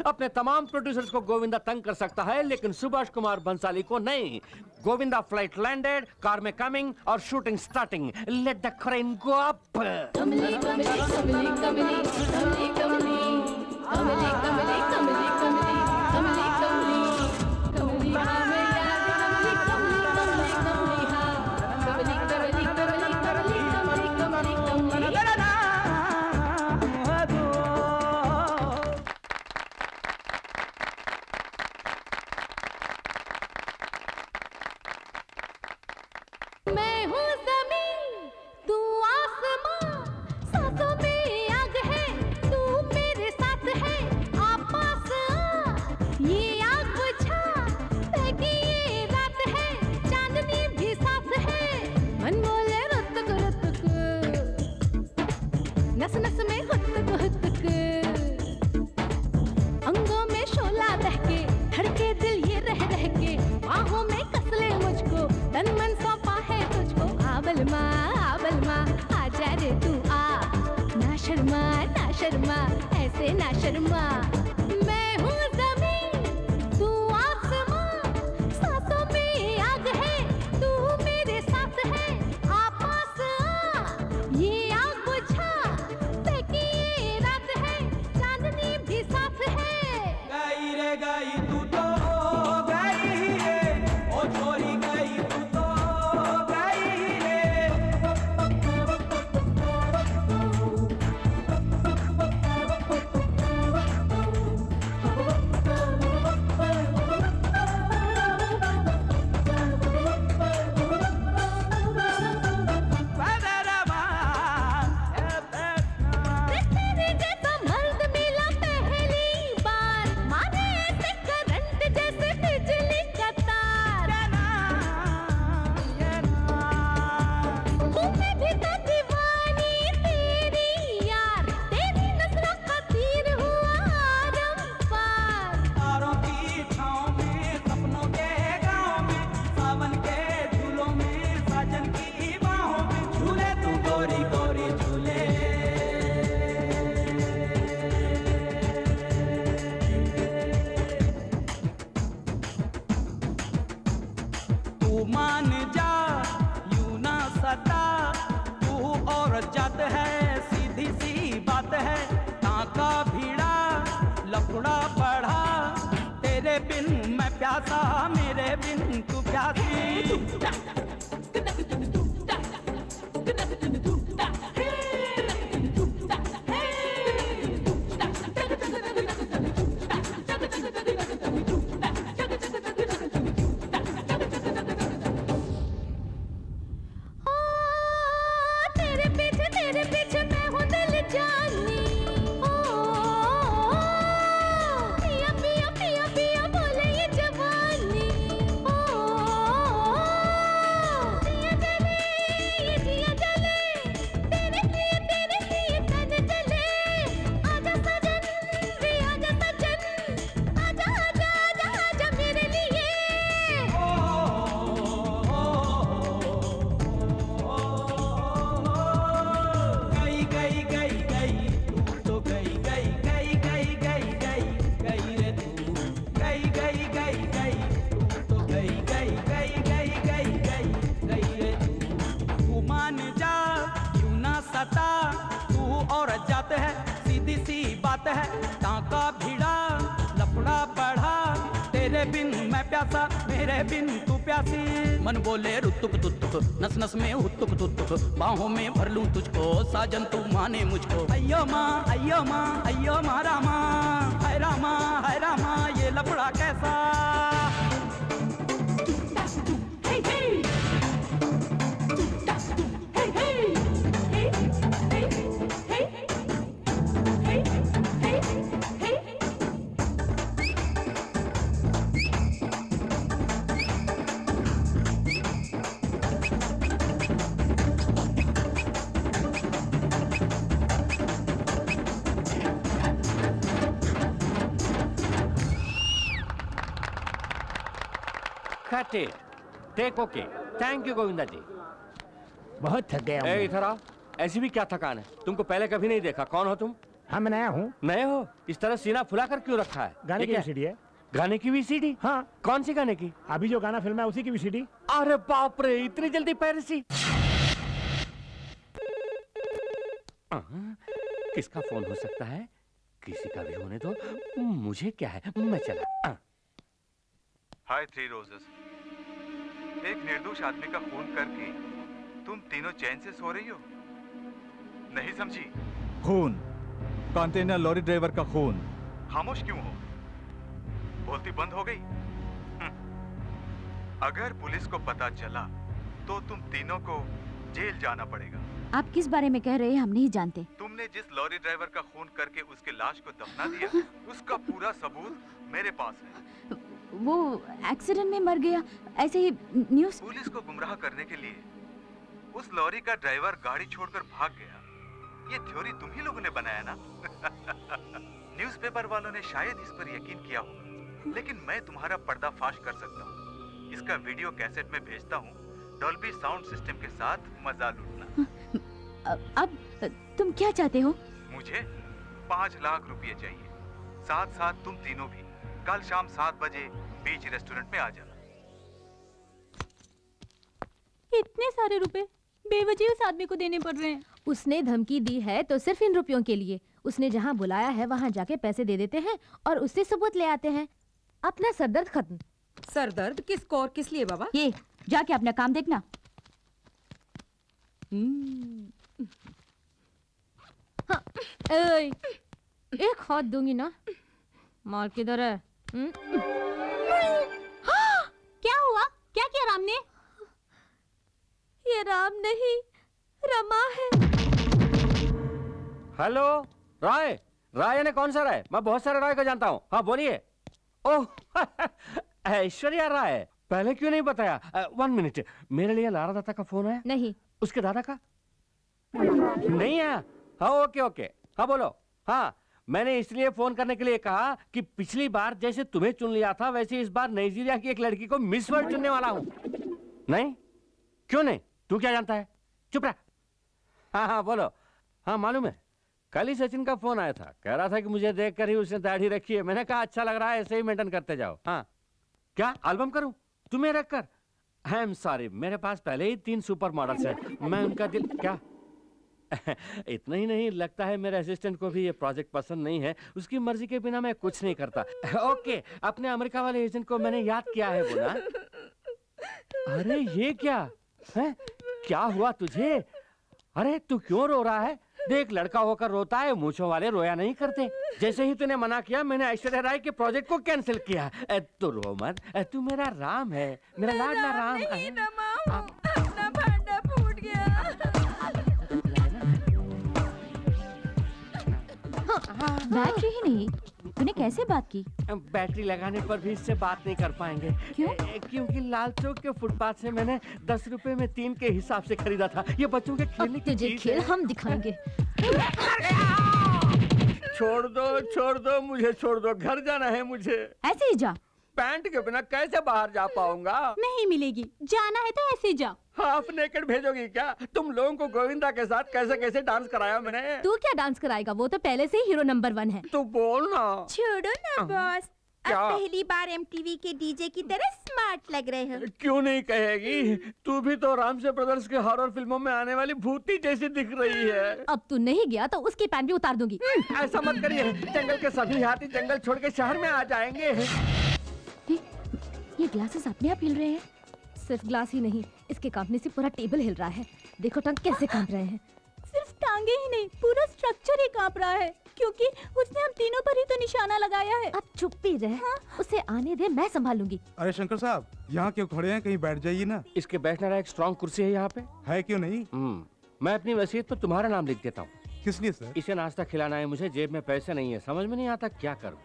अपने तमाम प्रोड्यूसर्स को गोविंदा तंग कर सकता है, लेकिन सुभाष कुमार बंसाली को नहीं। गोविंदा फ्लाइट लैंडेड, कार में कमिंग और shooting starting. Let the crane go up. कमली कमली कमली कमली कमली कमली कमली कमली कमली कमली कमली कमली हमें याद कमली कमली कमली कमली हाँ कमली कमली कमली कमली कमली कमली कमली। मैं हूँ ज़मीन, तू आसमां, सांसों में आग है, तू मेरे साथ है, आप पास आ, ये आग बुझा, बहकी ये रात है, चांदनी भी साथ है, मन बोले रुतक रुतक, नस नस में हुतक हुतक, अंगों में शोला बहके, धड़के दिल ये रह रह के, बाहों में कस ले मुझको, तन मन सौंपा है तुझको, आबल माँ आजा रे तू आ, ना शर्मा ऐसे ना शर्मा। मैं हूँ ज़मीन, तू आसमां, सांसों में आग है, तू मेरे साथ है, आप पास आ, ये आग बुझा, बहकी ये रात है, चांदनी भी साथ है। गई रे गई तू तो गई रे, ओ छोरी गई तू तो गई रे। तेरे जैसा मर्द मिला पहली बार, मारे ऐसे करंट जैसे बिजली का तार। मैं भी तो दीवानी तेरी यार, तेरी नजरों का तीर हुआ आरम-पार। तारों की छाँव में, सपनों के गाँव में, सावन के झूलों में, साजन की बाहों में, झूले तू गोरी गोरी झूले। तू मान जा, यूं ना सता, तू औरत जात है, सीधी सी बात है, टाका भिड़ा, लफड़ा बढ़ा, तेरे बिन मैं प्यासा, मेरे बिन तू प्यासी। तेरे पीछे मैं हूँ दिल जानी। पिया पिया पिया पिया बोले ये जवानी। जिया जले ये जिया जले, तेरे लिए तन जले। आजा सजन रे आजा सजन, आजा आजा आजा आजा मेरे लिए। गई गई गई गई तू तो गई गई गई गई गई गई गई रे तू। गई गई गई गई तू तो गई गई गई गई गई गई गई रे तू। तू मान जा क्यों ना सता, तू और जात है सीधी सी बात है। टांका भिड़ा लफड़ा बढ़ा, तेरे बिन मैं प्यासा, मेरे बिन तू प्यासी। मन बोले रुतुक तुतुक, नस नस में हुतुक तुतुक, बाहों में भर लूं तुझको साजन तू माने मुझको। अय्यो माँ अय्यो माँ अय्यो माँ रामा, हाय रामा हाय रामा ये लफड़ा कैसा। Cut it. Take okay. Thank you Govinda जी। बहुत थक गया ए, इधर आओ। ऐसी भी क्या थकान है? तुमको पहले कभी नहीं देखा। कौन हो तुम? हाँ मैं नया हूँ। नए हो? इस तरह सीना फुलाकर क्यों रखा है? गाने की वीसीडी है। गाने की वीसीडी? हाँ। कौन सी गाने की? अभी जो गाना फिल्म है उसी की वीसीडी। अरे बाप रे, इतनी जल्दी पायरेसी? किसका फोन हो सकता है? किसी का भी होने दो, मुझे क्या है, मैं चला। हाय थ्री रोजेस। एक निर्दोष आदमी का खून करके तुम तीनों चैन से सो रही हो? नहीं समझी? खून, कंटेनर लॉरी ड्राइवर का खून। खामोश क्यों हो? बोलती बंद हो गई? अगर पुलिस को पता चला तो तुम तीनों को जेल जाना पड़ेगा। आप किस बारे में कह रहे हैं हम नहीं जानते। तुमने जिस लॉरी ड्राइवर का खून करके उसके लाश को दफना दिया, उसका पूरा सबूत मेरे पास है। वो एक्सीडेंट में मर गया, ऐसे ही न्यूज़। पुलिस को गुमराह करने के लिए उस लॉरी का ड्राइवर गाड़ी छोड़कर भाग गया। ये थ्योरी तुम ही लोगों ने बनाया ना? न्यूज़पेपर वालों ने शायद इस पर यकीन किया होगा, लेकिन मैं तुम्हारा पर्दाफाश कर सकता हूँ। इसका वीडियो कैसेट में भेजता हूँ, डॉल्बी साउंड सिस्टम के साथ मजा लूटना। अब तुम क्या चाहते हो? मुझे 5 लाख रुपए चाहिए। साथ साथ तुम तीनों भी कल शाम 7 बजे बीच रेस्टोरेंट में आ जाना। इतने सारे रुपए बेवजह उस आदमी को देने पड़ रहे हैं। उसने धमकी दी है तो सिर्फ इन रुपयों के लिए। उसने जहाँ बुलाया है वहाँ जाके पैसे दे देते हैं और उससे सबूत ले आते हैं। अपना सरदर्द खत्म। सरदर्द किसको और किस लिए बाबा? ये जाके अपना काम देखना। हाँ, एक हाथ दूंगी ना। माल किधर है? क्या हुआ? क्या किया राम ने? ये राम नहीं, रमा है। हेलो, राय। राय ने कौन सा राय? मैं बहुत सारे राय को जानता हूँ। हाँ बोलिए। ओह ऐश्वर्या राय, पहले क्यों नहीं बताया? 1 मिनट, मेरे लिए लारा दत्ता का फोन है? नहीं। उसके दादा का? नहीं है। हाँ ओके ओके, हाँ बोलो। हाँ, मैंने इसलिए फोन करने के लिए कहा कि पिछली बार जैसे तुम्हें चुन लिया था वैसे इस बार नाइजीरिया की एक लड़की को मिस वर्ल्ड चुनने वाला हूँ। नहीं? क्यों नहीं? तू क्या जानता है? चुप रह। हाँ हाँ बोलो। हाँ मालूम है, कल ही सचिन का फोन आया था, कह रहा था कि मुझे देखकर ही उसने दाढ़ी रखी है। मैंने कहा अच्छा लग रहा है, ऐसे ही मेंटेन करते जाओ। हाँ क्या एल्बम करूं तुम्हें रखकर? आई एम सॉरी, मेरे पास पहले ही 3 सुपर मॉडल्स हैं। मैं उनका दिल क्या इतना ही नहीं, लगता है मेरे असिस्टेंट को भी ये प्रोजेक्ट पसंद नहीं है। उसकी मर्जी के बिना मैं कुछ नहीं करता। ओके, अपने अमेरिका वाले एजेंट को मैंने याद किया है बोला। अरे ये क्या है? क्या हुआ तुझे? अरे तू क्यों रो रहा है? देख, लड़का होकर रोता है, मूंछों वाले रोया नहीं करते। जैसे ही तूने मना किया, मैंने ऐश्वर्या राय के प्रोजेक्ट को कैंसिल किया। तू रो मत, तू मेरा राम है, मेरा लाडला राम। बैटरी ही नहीं, तूने कैसे बात की? बैटरी लगाने पर भी इससे बात नहीं कर पाएंगे। क्यों? क्योंकि लाल चौक के फुटपाथ से मैंने 10 रुपए में 3 के हिसाब से खरीदा था। ये बच्चों के खेलने की चीज खेल है। हम दिखाएंगे। छोड़ दो, मुझे छोड़ दो, घर जाना है मुझे। ऐसे ही जा। पैंट के बिना कैसे बाहर जा पाऊंगा? नहीं मिलेगी, जाना है तो ऐसे जा। हाफ नेकेड भेजोगी क्या? तुम लोगों को गोविंदा के साथ कैसे कैसे डांस कराया मैंने। तू क्या डांस कराएगा? वो तो पहले से ही हीरो नंबर 1 है। तू बोल ना। छोड़ो ना बॉस, अब क्या? पहली बार एमटीवी के डीजे की तरह स्मार्ट लग रहे हो। क्यों नहीं कहेगी? तू भी तो रामसे ब्रदर्स के हॉरर फिल्मों में आने वाली भूती जैसी दिख रही है। अब तू नहीं गया तो उसकी पैंट भी उतार दूंगी। ऐसा मत करिए, जंगल के सभी हाथी जंगल छोड़ के शहर में आ जाएंगे। ये ग्लासेस अपने आप हिल रहे हैं। सिर्फ ग्लास ही नहीं, इसके कांपने से पूरा टेबल हिल रहा है। देखो टंग कैसे कांप रहे हैं। सिर्फ टांगे ही नहीं, पूरा स्ट्रक्चर ही कांप रहा है, क्योंकि उसने हम तीनों पर ही तो निशाना लगाया है। अब चुप भी रह। उसे आने दे, मैं संभालूंगी। अरे शंकर साहब, यहाँ क्यों खड़े हैं? कहीं बैठ जाइए ना। इसके बैठने वाला एक स्ट्रॉन्ग कुर्सी है यहाँ पे। है क्यों नहीं? मैं अपनी वसीयत पर तुम्हारा नाम लिख देता हूँ। किस लिए सर? इसे नाश्ता खिलाना है मुझे, जेब में पैसे नहीं है, समझ में नहीं आता क्या करूँ।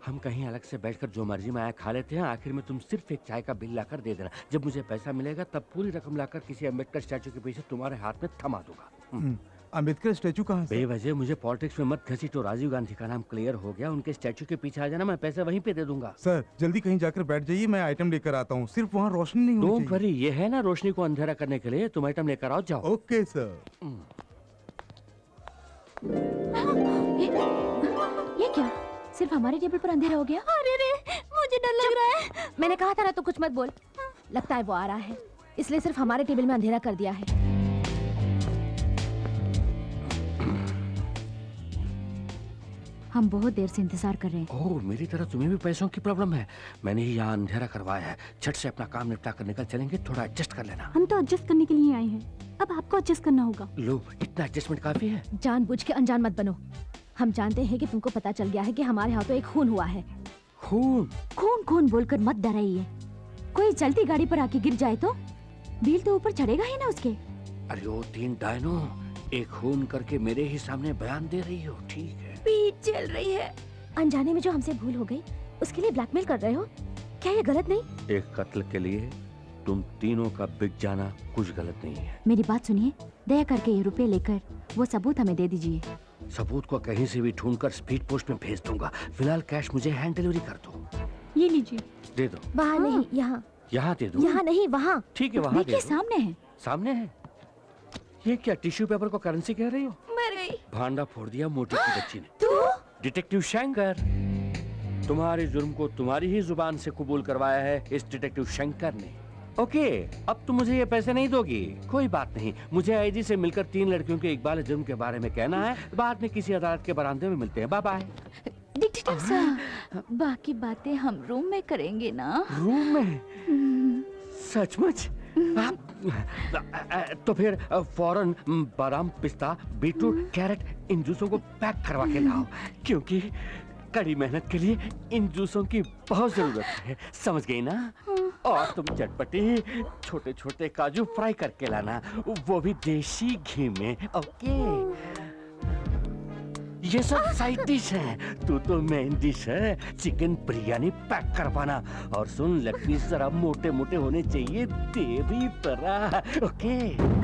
हम कहीं अलग से बैठकर जो मर्जी में आया खा लेते हैं, आखिर में तुम सिर्फ एक चाय का बिल लाकर दे देना। जब मुझे पैसा मिलेगा तब पूरी रकम लाकर किसी अम्बेडकर स्टैचू के पीछे तुम्हारे हाथ में थमा दूंगा। अम्बेडकर स्टैचू कहाँ से? बेवजह मुझे पॉलिटिक्स में मत घसीटो। राजीव गांधी का नाम क्लियर हो गया, उनके स्टैचू के पीछे आ जाना, मैं पैसे वहीं पे दे दूंगा। सर जल्दी कहीं जाकर बैठ जाइए, मैं आइटम लेकर आता हूँ। सिर्फ वहाँ रोशनी नहीं होनी डोंट वरी, ये है ना रोशनी को अंधेरा करने के लिए। तुम आइटम लेकर आओ, जाओ। Okay sir. ये क्या? सिर्फ हमारे टेबल पर अंधेरा हो गया? अरे रे, मुझे डर लग रहा है। मैंने कहा था ना, तो कुछ मत बोल। लगता है वो आ रहा है, इसलिए सिर्फ हमारे टेबल में अंधेरा कर दिया है। हम बहुत देर से इंतजार कर रहे हैं। ओह, मेरी तरह तुम्हें भी पैसों की प्रॉब्लम है। मैंने ही यहाँ अंधेरा करवाया है। झट से अपना काम निपटा कर निकल चलेंगे, थोड़ा एडजस्ट कर लेना। हम तो एडजस्ट करने के लिए आए हैं, अब आपको एडजस्ट करना होगा। लो, इतना एडजस्टमेंट काफी है। जानबूझ के अनजान मत बनो। हम जानते हैं कि तुमको पता चल गया है कि हमारे हाथों एक खून हुआ है। खून? खून खून बोलकर मत डराइए। कोई चलती गाड़ी पर आके गिर जाए तो बिल तो ऊपर चढ़ेगा ही ना उसके। अरे ओ 3 डायनो, एक खून करके मेरे ही सामने बयान दे रही हो, ठीक है। पीठ चल रही है। अनजाने में जो हमसे भूल हो गई, उसके लिए ब्लैकमेल कर रहे हो? क्या ये गलत नहीं? एक कत्ल के लिए तुम तीनों का बिक जाना कुछ गलत नहीं है। मेरी बात सुनिए, दया करके ये रुपए लेकर वो सबूत हमें दे दीजिए। सबूत को कहीं से भी ढूंढकर स्पीड पोस्ट में भेज दूंगा। फिलहाल कैश मुझे हैंड डिलीवरी कर दो। ये लीजिए। दे दो। वहाँ नहीं, यहाँ। यहाँ दे दो। यहाँ नहीं, वहाँ। ठीक है, वहाँ दे देखिए दो। सामने है। सामने है? ये क्या टिश्यू पेपर को करेंसी कह रही हो? मर गई। भांडा फोड़ दिया मोटी की बच्ची ने। डिटेक्टिव शंकर, तुम्हारे जुर्म को तुम्हारी ही जुबान से कबूल करवाया है इस डिटेक्टिव शंकर ने। ओके, अब तुम मुझे ये पैसे नहीं दोगी, कोई बात नहीं। मुझे आईजी से मिलकर 3 लड़कियों के इकबाल जुर्म के बारे में कहना है। बाद में किसी अदालत के बरामदे में मिलते हैं। Bye bye. डिटेक्टिव सर, बाकी बातें हम रूम में करेंगे ना? रूम में? सचमुच? तो फिर फौरन बादाम, पिस्ता, बीटरूट, कैरेट इन जूसों को पैक करवा के लाओ, क्योंकि कड़ी मेहनत के लिए इन जूसों की बहुत जरूरत है, समझ गई ना? और तुम चटपटी छोटे छोटे काजू फ्राई करके लाना, वो भी देसी घी में। ओके, ये सब साइड डिश है, तू तो मेन डिश है। चिकन बिरयानी पैक करवाना। और सुन, लेग पीस जरा मोटे मोटे होने चाहिए, तेरी तरह। ओके।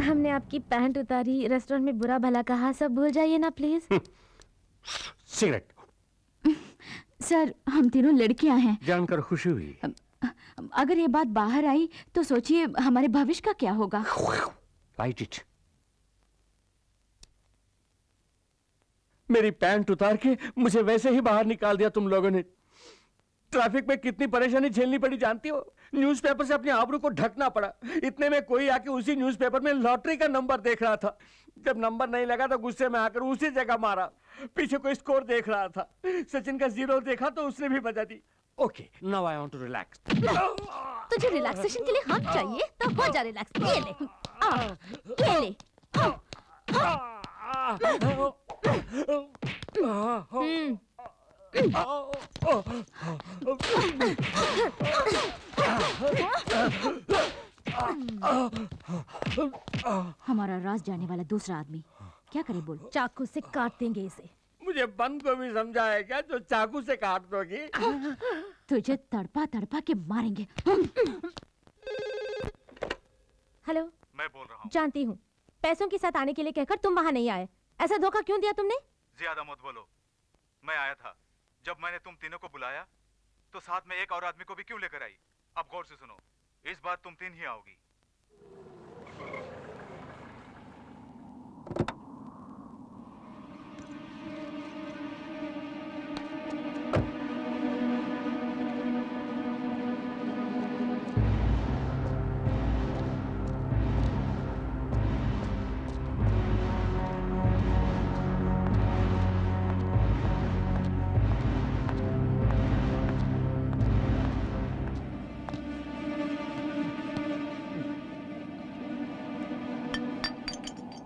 हमने आपकी पैंट उतारी, रेस्टोरेंट में बुरा भला कहा, सब भूल जाइए ना प्लीज। सिगरेट। सर, हम तीनों लड़कियां हैं। जानकर खुशी हुई। अगर ये बात बाहर आई तो सोचिए हमारे भविष्य का क्या होगा। Right it. मेरी पैंट उतार के मुझे वैसे ही बाहर निकाल दिया तुम लोगों ने। ट्रैफिक में कितनी परेशानी झेलनी पड़ी जानती हो? न्यूज़पेपर से अपने आबरू को ढकना पड़ा। इतने में कोई आके उसी न्यूज़पेपर में लॉटरी का नंबर देख रहा था। जब नंबर नहीं लगा तो गुस्से में आकर उसी जगह मारा। पीछे कोई स्कोर देख रहा था, सचिन का 0 देखा तो उसने भी बजा दी। Okay, now I want to relax. तुझे रिलैक्सेशन के लिए हम चाहिए तो हो जा रिलैक्स। ये ले, ये ले। हमारा राज जाने वाला दूसरा आदमी क्या करे बोल? चाकू से काट देंगे इसे। मुझे बंद को भी समझा है क्या जो चाकू से काट दोगी? तुझे तड़पा तड़पा के मारेंगे। हेलो, मैं बोल रहा हूँ। जानती हूँ, पैसों के साथ आने के लिए कहकर तुम वहाँ नहीं आए। ऐसा धोखा क्यों दिया तुमने? ज्यादा मत बोलो। मैं आया था। जब मैंने तुम तीनों को बुलाया तो साथ में एक और आदमी को भी क्यों लेकर आई? अब गौर से सुनो, इस बार तुम 3 ही आओगी।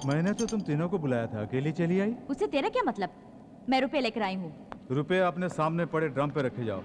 मैंने तो तुम तीनों को बुलाया था, अकेली चली आई? उससे तेरा क्या मतलब? मैं रुपए लेकर आई हूँ। रुपए अपने सामने पड़े ड्रम पे रखे जाओ।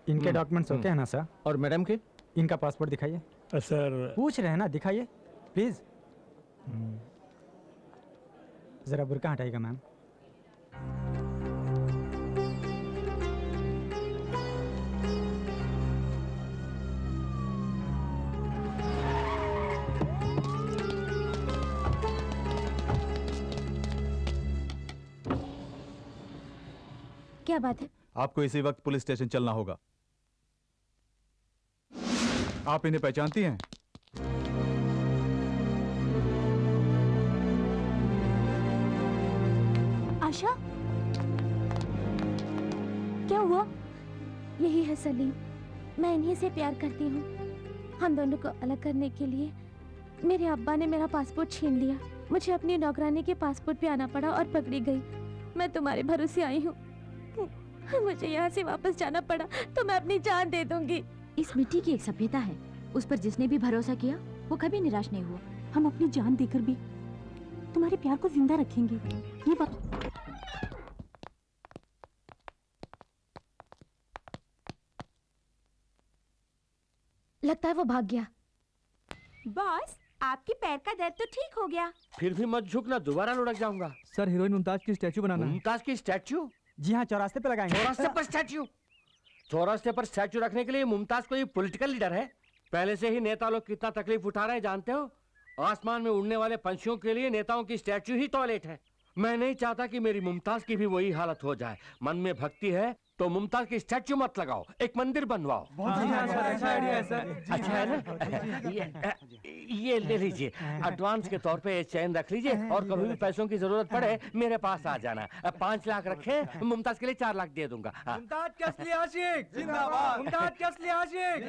इनके डॉक्यूमेंट्स ओके है ना सर? और मैडम के? इनका पासपोर्ट दिखाइए। सर पूछ रहे हैं ना, दिखाइए प्लीज। जरा बुर्का हटाइएगा मैम। क्या बात है? आपको इसी वक्त पुलिस स्टेशन चलना होगा। आप इन्हें पहचानती हैं? आशा, क्या हुआ? यही है सलीम, मैं इन्हीं से प्यार करती हूँ। हम दोनों को अलग करने के लिए मेरे अब्बा ने मेरा पासपोर्ट छीन लिया। मुझे अपनी नौकरानी के पासपोर्ट पे आना पड़ा और पकड़ी गई। मैं तुम्हारे भरोसे आई हूँ। मुझे यहाँ से वापस जाना पड़ा तो मैं अपनी जान दे दूंगी। इस मिट्टी की एक सभ्यता है, उस पर जिसने भी भरोसा किया वो कभी निराश नहीं हुआ। हम अपनी जान देकर भी तुम्हारे प्यार को जिंदा रखेंगे, ये बात। लगता है वो भाग गया। बॉस, आपके पैर का दर्द तो ठीक हो गया। फिर भी मत झुकना, दोबारा लुढ़क जाऊंगा। सर, हीरोइन मुमताज की स्टैचू बनाना है। मुमताज की स्टैचू? जी हाँ, चौरास्ते पे लगाएंगे। चौरास्ते पर स्टैचू? चौरास्ते पर स्टैचू रखने के लिए मुमताज कोई पॉलिटिकल लीडर है? पहले से ही नेता लोग कितना तकलीफ उठा रहे हैं जानते हो? आसमान में उड़ने वाले पंछियों के लिए नेताओं की स्टैचू ही टॉयलेट है। मैं नहीं चाहता कि मेरी मुमताज की भी वही हालत हो जाए। मन में भक्ति है तो मुमताज की स्टैचू मत लगाओ, एक मंदिर बनवाओ। अच्छा आइडिया है सर। अच्छा है ना? ये ले लीजिए, एडवांस के तौर पे ये चैन रख लीजिए और कभी भी पैसों की जरूरत पड़े मेरे पास आ जाना। 5 लाख रखे, मुमताज के लिए 4 लाख दे दूंगा। मुमताज के असली आशिक जिंदाबाद। मुमताज के असली आशिक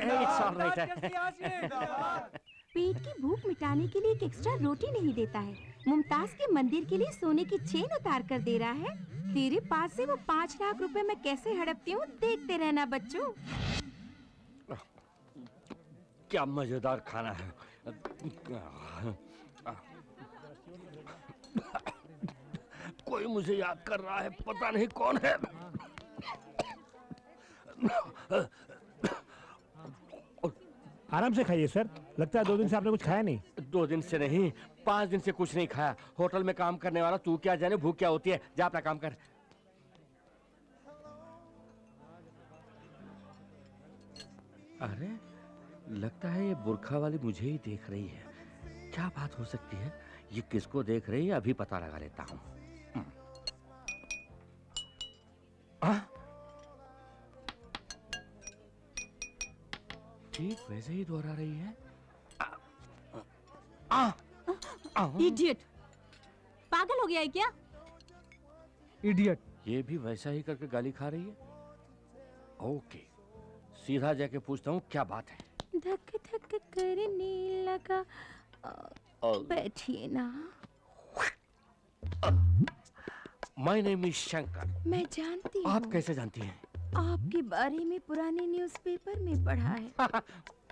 जिंदाबाद। पेट की भूख मिटाने के लिए एक एक्स्ट्रा रोटी नहीं देता है, मुमताज के मंदिर के लिए सोने की चेन उतार कर दे रहा है। तेरे पास से वो 5 लाख रुपए मैं कैसे हड़पती हूँ, देखते रहना बच्चों। क्या मजेदार खाना है। कोई मुझे याद कर रहा है, पता नहीं कौन है। आराम से खाइए सर, लगता है 2 दिन से आपने कुछ खाया नहीं। 2 दिन से नहीं, 5 दिन से कुछ नहीं खाया। होटल में काम करने वाला तू क्या जाने भूख क्या होती है। जा अपना काम कर। अरे लगता है ये बुरखा वाली मुझे ही देख रही है। क्या बात हो सकती है? ये किसको देख रही है अभी पता लगा लेता हूँ। ठीक वैसे ही दोहरा रही है। इडियट, पागल हो गया है क्या? इडियट। ये भी वैसा ही करके गाली खा रही है। ओके, सीधा जाके पूछता हूँ क्या बात है। धक धक करने लगा। बैठिए ना। My name is Shankar. मैं जानती हूँ। आप कैसे जानती हैं? आपके बारे में पुराने न्यूज़पेपर में पढ़ा है।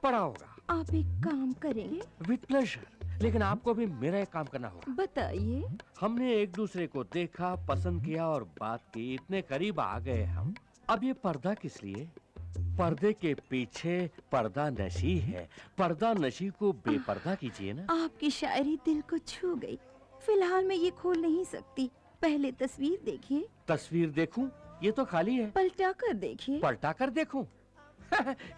पढ़ा होगा। आप एक काम करेंगे? विद प्लेजर, लेकिन आपको भी मेरा एक काम करना होगा। बताइए। हमने एक दूसरे को देखा, पसंद किया और बात की, इतने करीब आ गए हम। अब ये पर्दा किस लिए? पर्दे के पीछे पर्दा नशी है। पर्दा नशी को बेपर्दा कीजिए ना। आपकी शायरी दिल को छू गई। फिलहाल मैं ये खोल नहीं सकती। पहले तस्वीर देखिए। तस्वीर देखूं? ये तो खाली है। पलटा कर देखिए। पलटा कर देखूं?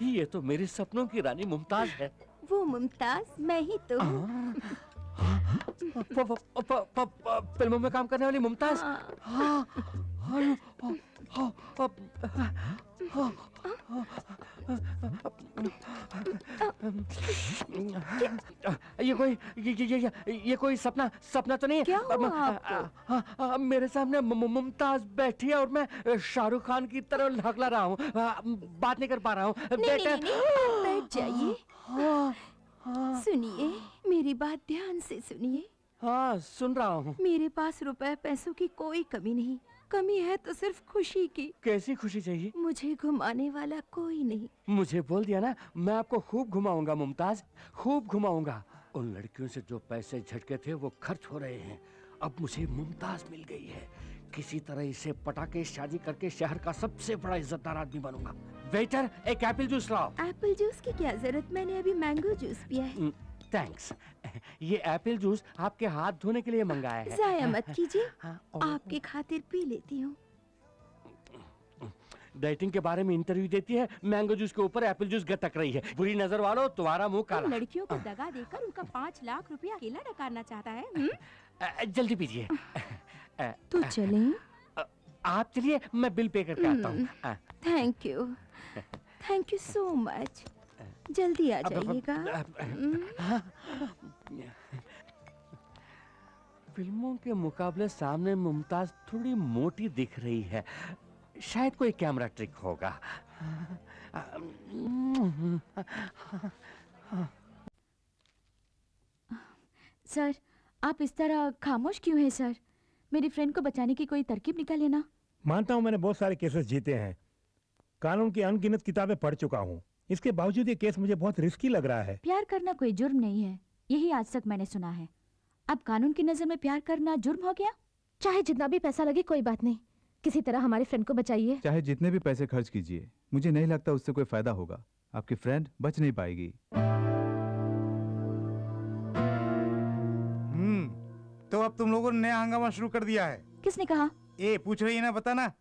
ये तो मेरे सपनों की रानी मुमताज है। वो मुमताज मैं ही तो हूँ। फिल्मों में काम करने वाली मुमताज। ये कोई सपना तो नहीं है? क्या हुआ आपको? मेरे सामने मुमताज बैठी है और मैं शाहरुख खान की तरह लहकला रहा हूँ। बात नहीं कर पा रहा हूँ। बेटा बैठ जाइए। सुनिए, मेरी बात ध्यान से सुनिए। हाँ, सुन रहा हूँ। मेरे पास रुपए पैसों की कोई कमी नहीं। कमी है तो सिर्फ खुशी की। कैसी खुशी चाहिए? मुझे घुमाने वाला कोई नहीं। मुझे बोल दिया ना, मैं आपको खूब घुमाऊंगा मुमताज, खूब घुमाऊंगा। उन लड़कियों से जो पैसे झटके थे वो खर्च हो रहे हैं। अब मुझे मुमताज मिल गई है। किसी तरह इसे पटा के शादी करके शहर का सबसे बड़ा इज्जतदार आदमी बनूंगा। वेटर, एक एप्पल जूस लाओ। एप्पल जूस की क्या जरूरत? मैंने अभी मैंगो जूस पिया है। थैंक्स। ये एप्पल जूस आपके हाथ धोने के लिए मंगाया है। जाया मत कीजिए। आपके खातिर पी लेती हूँ। डाइटिंग के बारे में इंटरव्यू देती है, मैंगो जूस के ऊपर एप्पल जूस गटक रही है। बुरी नजर वालों, तुम्हारा मुंह काला। लड़कियों को दगा देकर उनका 5 लाख रुपया अकेला नकारना चाहता है। जल्दी पीजिए। तो चलें? आप चलिए, मैं बिल पे करके आता हूँ। Thank you so much. जल्दी आ जाइएगा। फिल्मों के मुकाबले सामने मुमताज थोड़ी मोटी दिख रही है। शायद कोई कैमरा ट्रिक होगा। सर, आप इस तरह खामोश क्यों हैं सर? मेरी फ्रेंड को बचाने की कोई तरकीब निकालिए ना। मानता हूँ मैंने बहुत सारे केसेस जीते हैं, कानून की अनगिनत किताबें पढ़ चुका हूँ। इसके बावजूद ये केस मुझे बहुत रिस्की लग रहा है। प्यार करना कोई जुर्म नहीं है, यही आज तक मैंने सुना है। अब कानून की नजर में प्यार करना जुर्म हो गया? चाहे जितना भी पैसा लगे कोई बात नहीं, किसी तरह हमारी फ्रेंड को बचाइए। चाहे जितने भी पैसे खर्च कीजिए, मुझे नहीं लगता उससे कोई फायदा होगा। आपकी फ्रेंड बच नहीं पाएगी। तो अब तुम लोगों ने नया हंगामा शुरू कर दिया है। किसने कहा? ये पूछ रही है ना, बताना।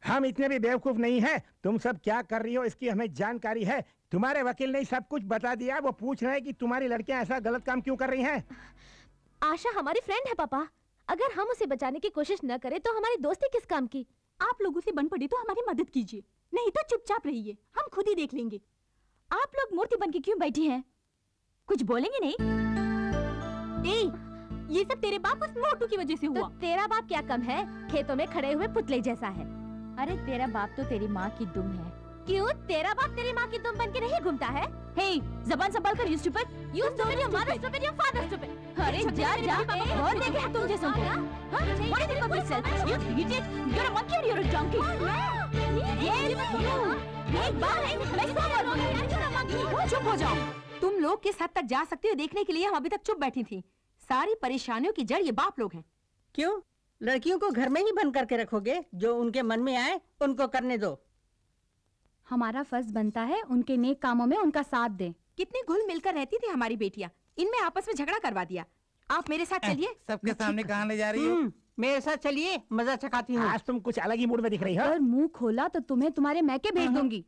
हम इतने भी बेवकूफ नहीं हैं। तुम सब क्या कर रही हो इसकी हमें जानकारी है। तुम्हारे वकील ने सब कुछ बता दिया। वो पूछ रहे हैं कि तुम्हारी लड़कियां ऐसा गलत काम क्यों कर रही हैं। आशा हमारी फ्रेंड है पापा। अगर हम उसे बचाने की कोशिश न करें तो हमारी दोस्ती किस काम की? आप लोगों से बन पड़ी तो हमारी मदद कीजिए, नहीं तो चुपचाप रहिए, हम खुद ही देख लेंगे। आप लोग मूर्ति बन के क्यों बैठी हैं? कुछ बोलेंगे नहीं? ये सब तेरे बाप उस मोटू की वजह से हुआ। तो तेरा बाप क्या कम है? खेतों में खड़े हुए पुतले जैसा है। अरे तेरा बाप तो तेरी माँ की दुम है। क्यों? तेरा बाप तेरी माँ की दुम बन के नहीं घूमता है? हे, जबान संभाल कर, you stupid. You stupid, your mother stupid, your father stupid. अरे जा और देखे हैं तुम जैसों को। What do you think of yourself? You idiot. You're a monkey or you're a donkey. एक बार मैं चुप हो जाओ। तुम लोग किस हद तक जा सकती हो देखने के लिए हम अभी तक चुप बैठी थी। सारी परेशानियों की जड़ ये बाप लोग हैं। क्यों? लड़कियों को घर में ही बंद करके रखोगे? जो उनके मन में आए उनको करने दो। हमारा फर्ज बनता है उनके नेक कामों में उनका साथ दें। कितनी घुल मिलकर रहती थी हमारी बेटियां, इनमें आपस में झगड़ा करवा दिया। आप मेरे साथ चलिए। सबके सामने कहाँ ले जा रही हो? मेरे साथ चलिए, मजा चखाती हूँ। आज तुम कुछ अलग ही मूड में दिख रही हो। अगर मुंह खोला तो तुम्हें तुम्हारे मैके भेज दूंगी।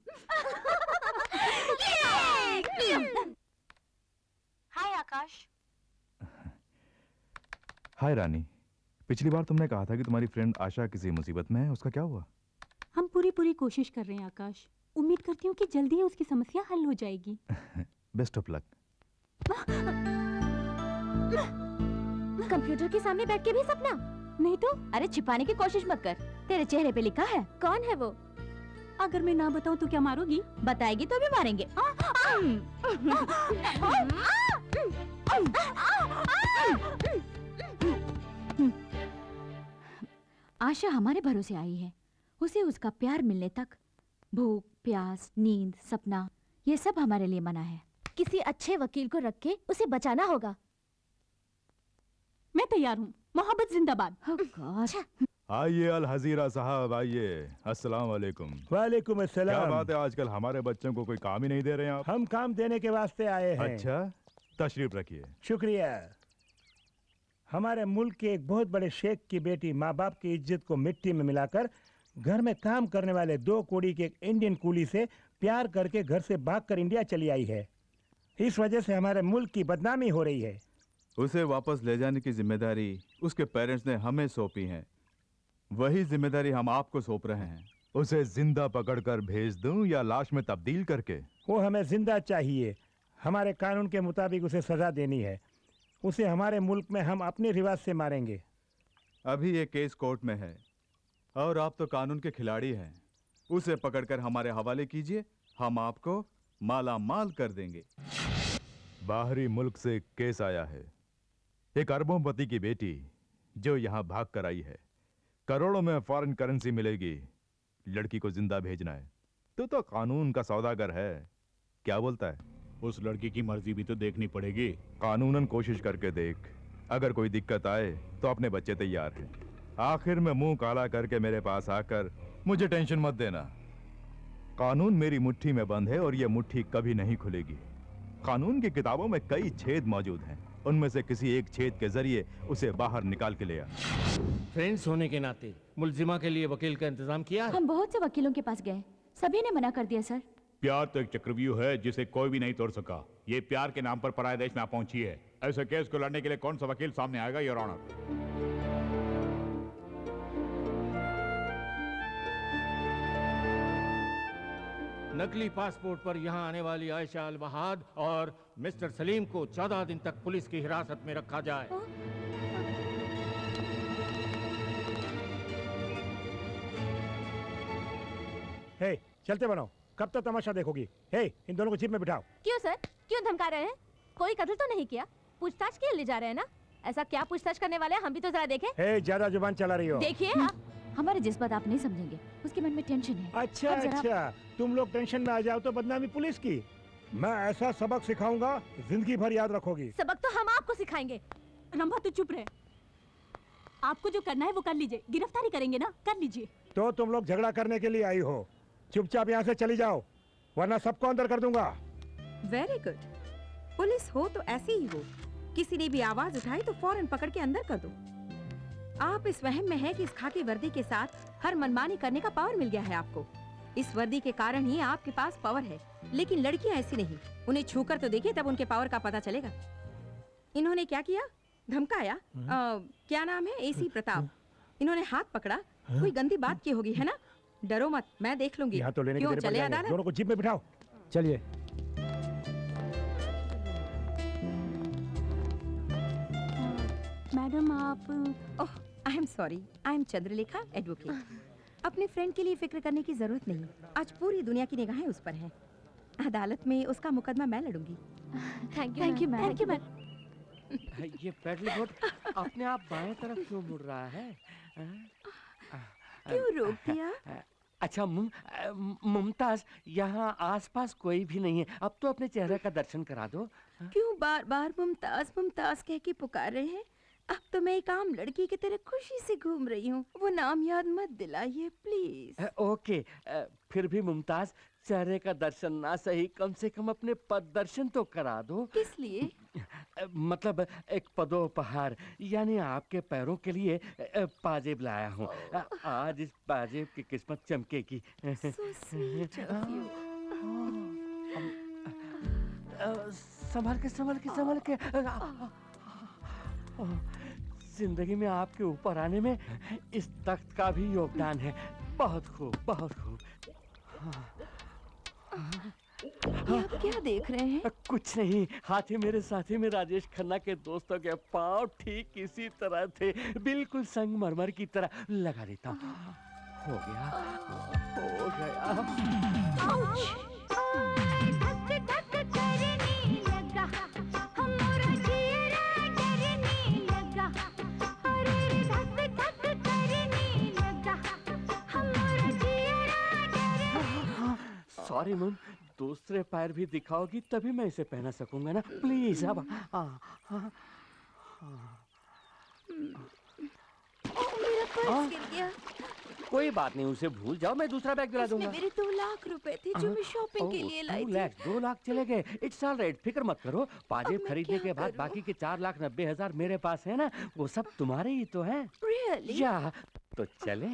हाय आकाश। हाय रानी, पिछली बार तुमने कहा था कि तुम्हारी फ्रेंड आशा किसी मुसीबत में है, उसका क्या हुआ? हम पूरी कोशिश कर रहे हैं आकाश। उम्मीद करती हूँ कि जल्दी ही उसकी समस्या हल हो जाएगी। Best of luck. कंप्यूटर के सामने बैठ के भी सपना? नहीं तो। अरे छिपाने की कोशिश मत कर, तेरे चेहरे पे लिखा है। कौन है वो? अगर मैं ना बताऊं तो क्या मारोगी? बताएगी तो भी मारेंगे। आशा हमारे भरोसे आई है। उसे उसका प्यार मिलने तक भूख, प्यास, नींद, सपना, ये सब हमारे लिए मना है। किसी अच्छे वकील को रख के उसे बचाना होगा। मैं तैयार हूँ। मोहब्बत जिंदाबाद। आइए अल हजीरा साहब, आइए। अस्सलाम वालेकुम। वालेकुम अस्सलाम। क्या बात है, आजकल हमारे बच्चों को कोई काम ही नहीं दे रहे हैं आप? हम काम देने के वास्ते आए हैं। अच्छा, तशरीफ रखिए। शुक्रिया। हमारे मुल्क के एक बहुत बड़े शेख की बेटी माँ बाप की इज्जत को मिट्टी में मिलाकर घर में काम करने वाले 2 कौड़ी के एक इंडियन कूली से प्यार करके घर से भागकर इंडिया चली आई है। इस वजह से हमारे मुल्क की बदनामी हो रही है। उसे वापस ले जाने की जिम्मेदारी उसके पेरेंट्स ने हमें सौंपी है, वही जिम्मेदारी हम आपको सौंप रहे हैं। उसे जिंदा पकड़कर भेज दूं या लाश में तब्दील करके? वो हमें जिंदा चाहिए। हमारे कानून के मुताबिक उसे सजा देनी है। उसे हमारे मुल्क में हम अपने रिवाज से मारेंगे। अभी ये केस कोर्ट में है और आप तो कानून के खिलाड़ी हैं। उसे पकड़कर हमारे हवाले कीजिए, हम आपको माला माल कर देंगे। बाहरी मुल्क से केस आया है, एक अरबोंपति की बेटी जो यहाँ भाग कर आई है, करोड़ों में फॉरेन करेंसी मिलेगी, लड़की को जिंदा भेजना है। तो कानून का सौदागर है, क्या बोलता है? उस लड़की की मर्जी भी तो देखनी पड़ेगी। कानूनन कोशिश करके देख, अगर कोई दिक्कत आए तो अपने बच्चे तैयार हैं। आखिर में मुंह काला करके मेरे पास आकर मुझे टेंशन मत देना। कानून मेरी मुट्ठी में बंद है और ये मुट्ठी कभी नहीं खुलेगी। कानून की किताबों में कई छेद मौजूद हैं, उनमें से किसी एक छेद के जरिए उसे बाहर निकाल के ले आ। फ्रेंड्स होने के नाते मुलजिमा के लिए वकील का इंतजाम किया? हम बहुत से वकीलों के पास गए, सभी ने मना कर दिया सर। प्यार तो एक चक्रव्यूह है जिसे कोई भी नहीं तोड़ सका। ये प्यार के नाम पर पराये देश में आप पहुंची है। ऐसे केस को लड़ने के लिए कौन सा वकील सामने आएगा, योर ऑनर? नकली पासपोर्ट पर यहाँ आने वाली आयशा अल वहाद और मिस्टर सलीम को 14 दिन तक पुलिस की हिरासत में रखा जाए। हे, चलते बनो, कब तक तमाशा देखोगी? हे, इन दोनों को जीप में बिठाओ। क्यों सर, क्यों धमका रहे हैं? कोई कत्ल तो नहीं किया, पूछताछ के लिए ले जा रहे हैं ना? ऐसा क्या पूछताछ करने वाले हैं, हम भी तो जरा देखें। हे, ज्यादा जुबान चला रही हो। देखिए हमारे जज्बात आप नहीं समझेंगे, उसके मन में टेंशन है। अच्छा अच्छा, तुम लोग टेंशन में आ जाओ तो बदनामी पुलिस की। मैं ऐसा सबक सिखाऊंगा, जिंदगी भर याद रखोगी। सबक तो हम आपको सिखाएंगे। रंभा तू चुप रहे। आपको जो करना है वो कर लीजिए, गिरफ्तारी करेंगे ना, कर लीजिए। तो तुम लोग झगड़ा करने के लिए आई हो, चुपचाप यहाँ से चली जाओ वरना सबको अंदर कर दूंगा। Very good. पुलिस हो तो ऐसी ही हो, किसी ने भी आवाज उठाई तो फौरन पकड़ के अंदर कर दो। आप इस वहम में हैं कि इस खाकी वर्दी के साथ हर मनमानी करने का पावर मिल गया है आपको। इस वर्दी के कारण ही आपके पास पावर है, लेकिन लड़कियां ऐसी नहीं। उन्हें छूकर तो देखिए, तब उनके पावर का पता चलेगा। इन्होंने क्या किया? धमकाया। क्या नाम है? एसी प्रताप। इन्होंने हाथ पकड़ा, कोई गंदी बात की होगी, है ना? डरो मत, मैं देख लूंगी। यहाँ तो लेने क्यों, के चले अदालत? दोनों को जीप में बिठाओ। चलिए। मैडम आप oh, I am sorry, I am Chandralekha, advocate. अपने फ्रेंड के लिए फिक्र करने की जरूरत नहीं। आज पूरी दुनिया की निगाहें उस पर हैं। अदालत में उसका मुकदमा मैं लड़ूंगी। Thank you ma'am. Thank you ma'am. ये पेडल अपने आप बाएं तरफ क्यों मुड़ रहा है? क्यों रोक दिया? अच्छा मुमताज, यहाँ आसपास कोई भी नहीं है, अब तो अपने चेहरे का दर्शन करा दो। क्यों बार बार मुमताज मुमताज कह के पुकार रहे हैं? अब तो मैं एक आम लड़की की तरह खुशी से घूम रही हूँ। वो नाम याद मत दिलाइए प्लीज। ओके, फिर भी मुमताज, चेहरे का दर्शन ना सही, कम से कम अपने पद दर्शन तो करा दो। किस लिए? मतलब एक पदोपहार, यानी आपके पैरों के लिए पाजेब लाया हूँ। आज इस पाजेब की किस्मत चमकेगी। संभल के संभल के संभल के। जिंदगी में आपके ऊपर आने में इस तख्त का भी योगदान है। बहुत खूब, बहुत खूब। ये आप क्या देख रहे हैं? कुछ नहीं, हाथी मेरे साथी में राजेश खन्ना के दोस्तों के पांव ठीक इसी तरह थे, बिल्कुल संगमरमर की तरह। लगा देता हूँ। हो गया, हो गया। सॉरी मैम, दूसरे पैर भी दिखाओगी तभी मैं इसे पहना सकूंगा ना, प्लीज। अब मेरा पर्स गिर गया। कोई बात नहीं, उसे भूल जाओ, मैं दूसरा बैग दिला दूंगा। मेरे 2 लाख रुपए थे जो मैं शॉपिंग के लिए लाई थी। 2 लाख चले गए। इट्स ऑल राइट, फिक्र मत करो। पाजेब खरीदने के बाद बाकी के 4,90,000 मेरे पास है ना, वो सब तुम्हारे ही तो हैं। Really? या तो चले।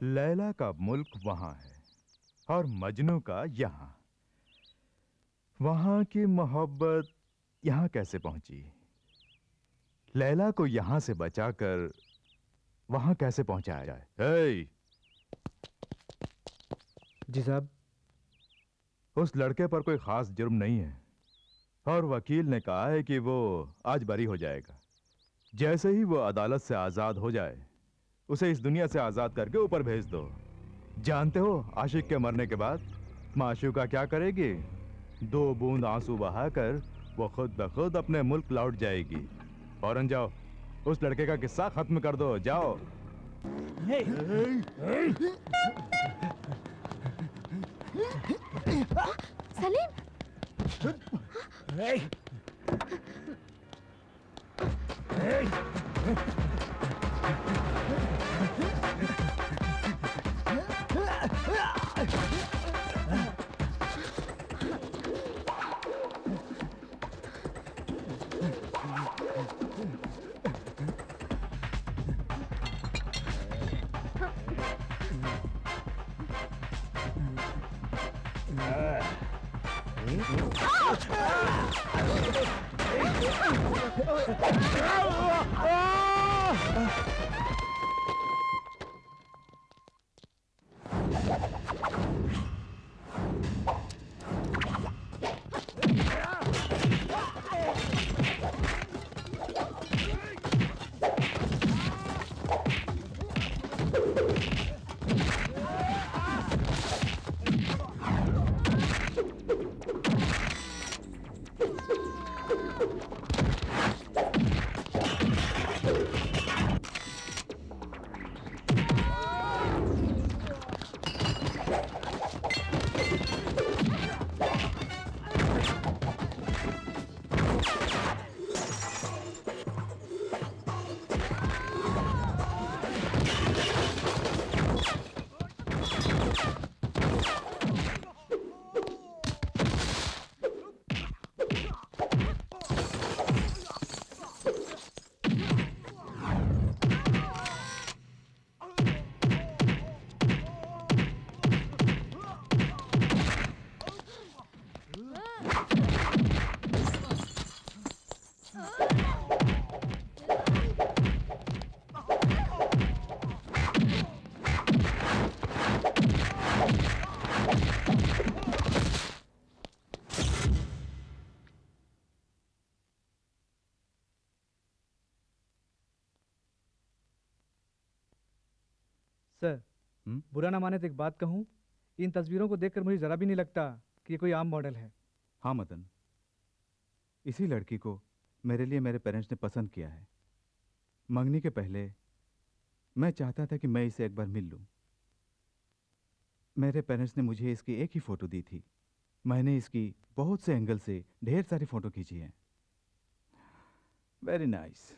लैला का मुल्क वहां है और मजनू का यहाँ। वहां की मोहब्बत यहाँ कैसे पहुंची? लैला को यहाँ से बचाकर वहां कैसे पहुंचाया जाए? हे! जी साहब। उस लड़के पर कोई खास जुर्म नहीं है और वकील ने कहा है कि वो आज बरी हो जाएगा। जैसे ही वो अदालत से आजाद हो जाए, उसे इस दुनिया से आजाद करके ऊपर भेज दो। जानते हो आशिक के मरने के बाद माशूका क्या करेगी? 2 बूंद आंसू बहाकर वो खुद ब खुद अपने मुल्क लौट जाएगी। फौरन जाओ, उस लड़के का किस्सा खत्म कर दो। जाओ। सलीम, सर बुरा ना माने तो एक बात कहूँ, इन तस्वीरों को देखकर मुझे जरा भी नहीं लगता कि ये कोई आम मॉडल है। हाँ मदन, इसी लड़की को मेरे लिए मेरे पेरेंट्स ने पसंद किया है। मंगनी के पहले मैं चाहता था कि मैं इसे एक बार मिल लूं। मेरे पेरेंट्स ने मुझे इसकी एक ही फोटो दी थी। मैंने इसकी बहुत से एंगल से ढेर सारी फोटो खींची हैं। Very nice.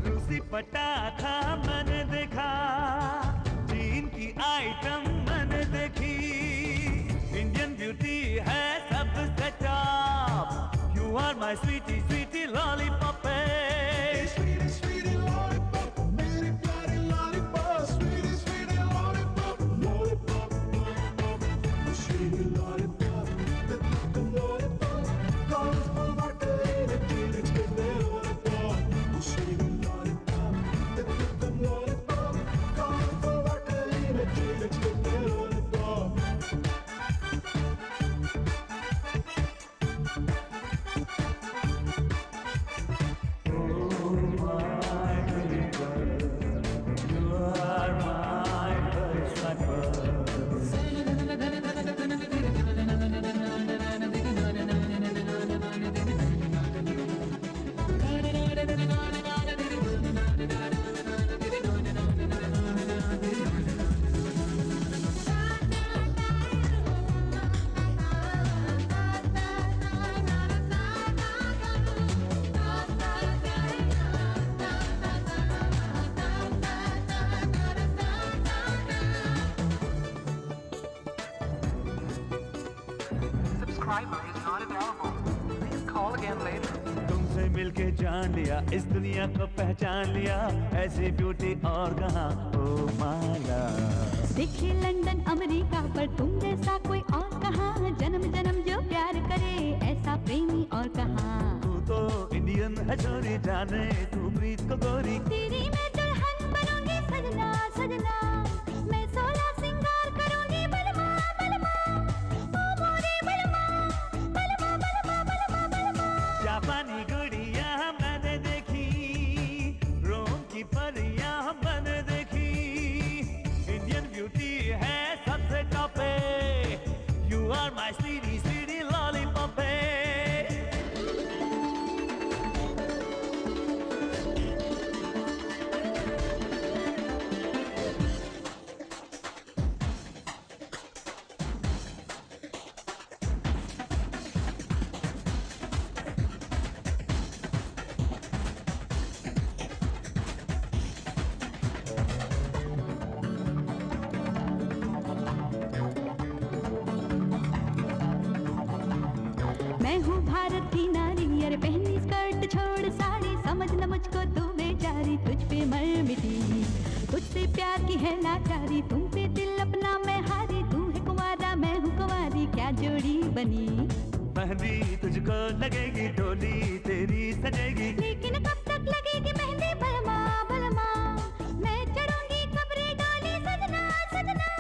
रूसी पटाखा मैंने देखा, चीन की आइटम मैंने देखी, इंडियन ब्यूटी है सबसे top. You are my sweetie sweetie lollipop. Sweetie sweetie lollipop, मेरी प्यारी lollipop. Sweetie sweetie lollipop, lollipop sweetie lollipop, lollipop colourful water टेक्स के lollipop. Sweetie lollipop, lollipop colourful water टेक्स के lollipop. Subscriber is not available. Please call again later. तुमसे मिलके जान लिया, इस दुनिया को पहचान लिया, ऐसी ब्यूटी और कहाँ ओ माला। देखे लंदन अमेरिका पर तुम जैसा कोई और कहाँ, जन्म जन्म जो प्यार करे ऐसा प्रेमी और कहाँ। तू तो इंडियन है छोरी, जाने तू प्रीत को गोरी। तेरी मैं दुल्हन बनूंगी सजना सजना, मैं 16 सिंगार करूंगी बलमा बलमा, ओ मोरे बलमा बलमा बलमा बलमा बलमा। जापानी गुड़िया मैंने देखी, रोम की परियां मैंने देखी, इंडियन ब्यूटी है सबसे टॉप पे। You are my sweetie sweetie lollipop. मैं हूँ भारत की नारी, अरे पहनी स्कर्ट छोड़ साड़ी, समझ न मुझको तू बेचारी, तुझ पे मर मिटी, तुझसे प्यार की है लाचारी, तुम पे दिल अपना मैं हारी, तू है कुंवारा मैं हूँ कुंवारी, क्या जोड़ी बनी। मेहंदी तुझको लगेगी, डोली तेरी सजेगी, लेकिन कब तक लगेगी मेहंदी बलमा बलमा, मैं चढ़ूंगी कब्रे डोली सजना सजना,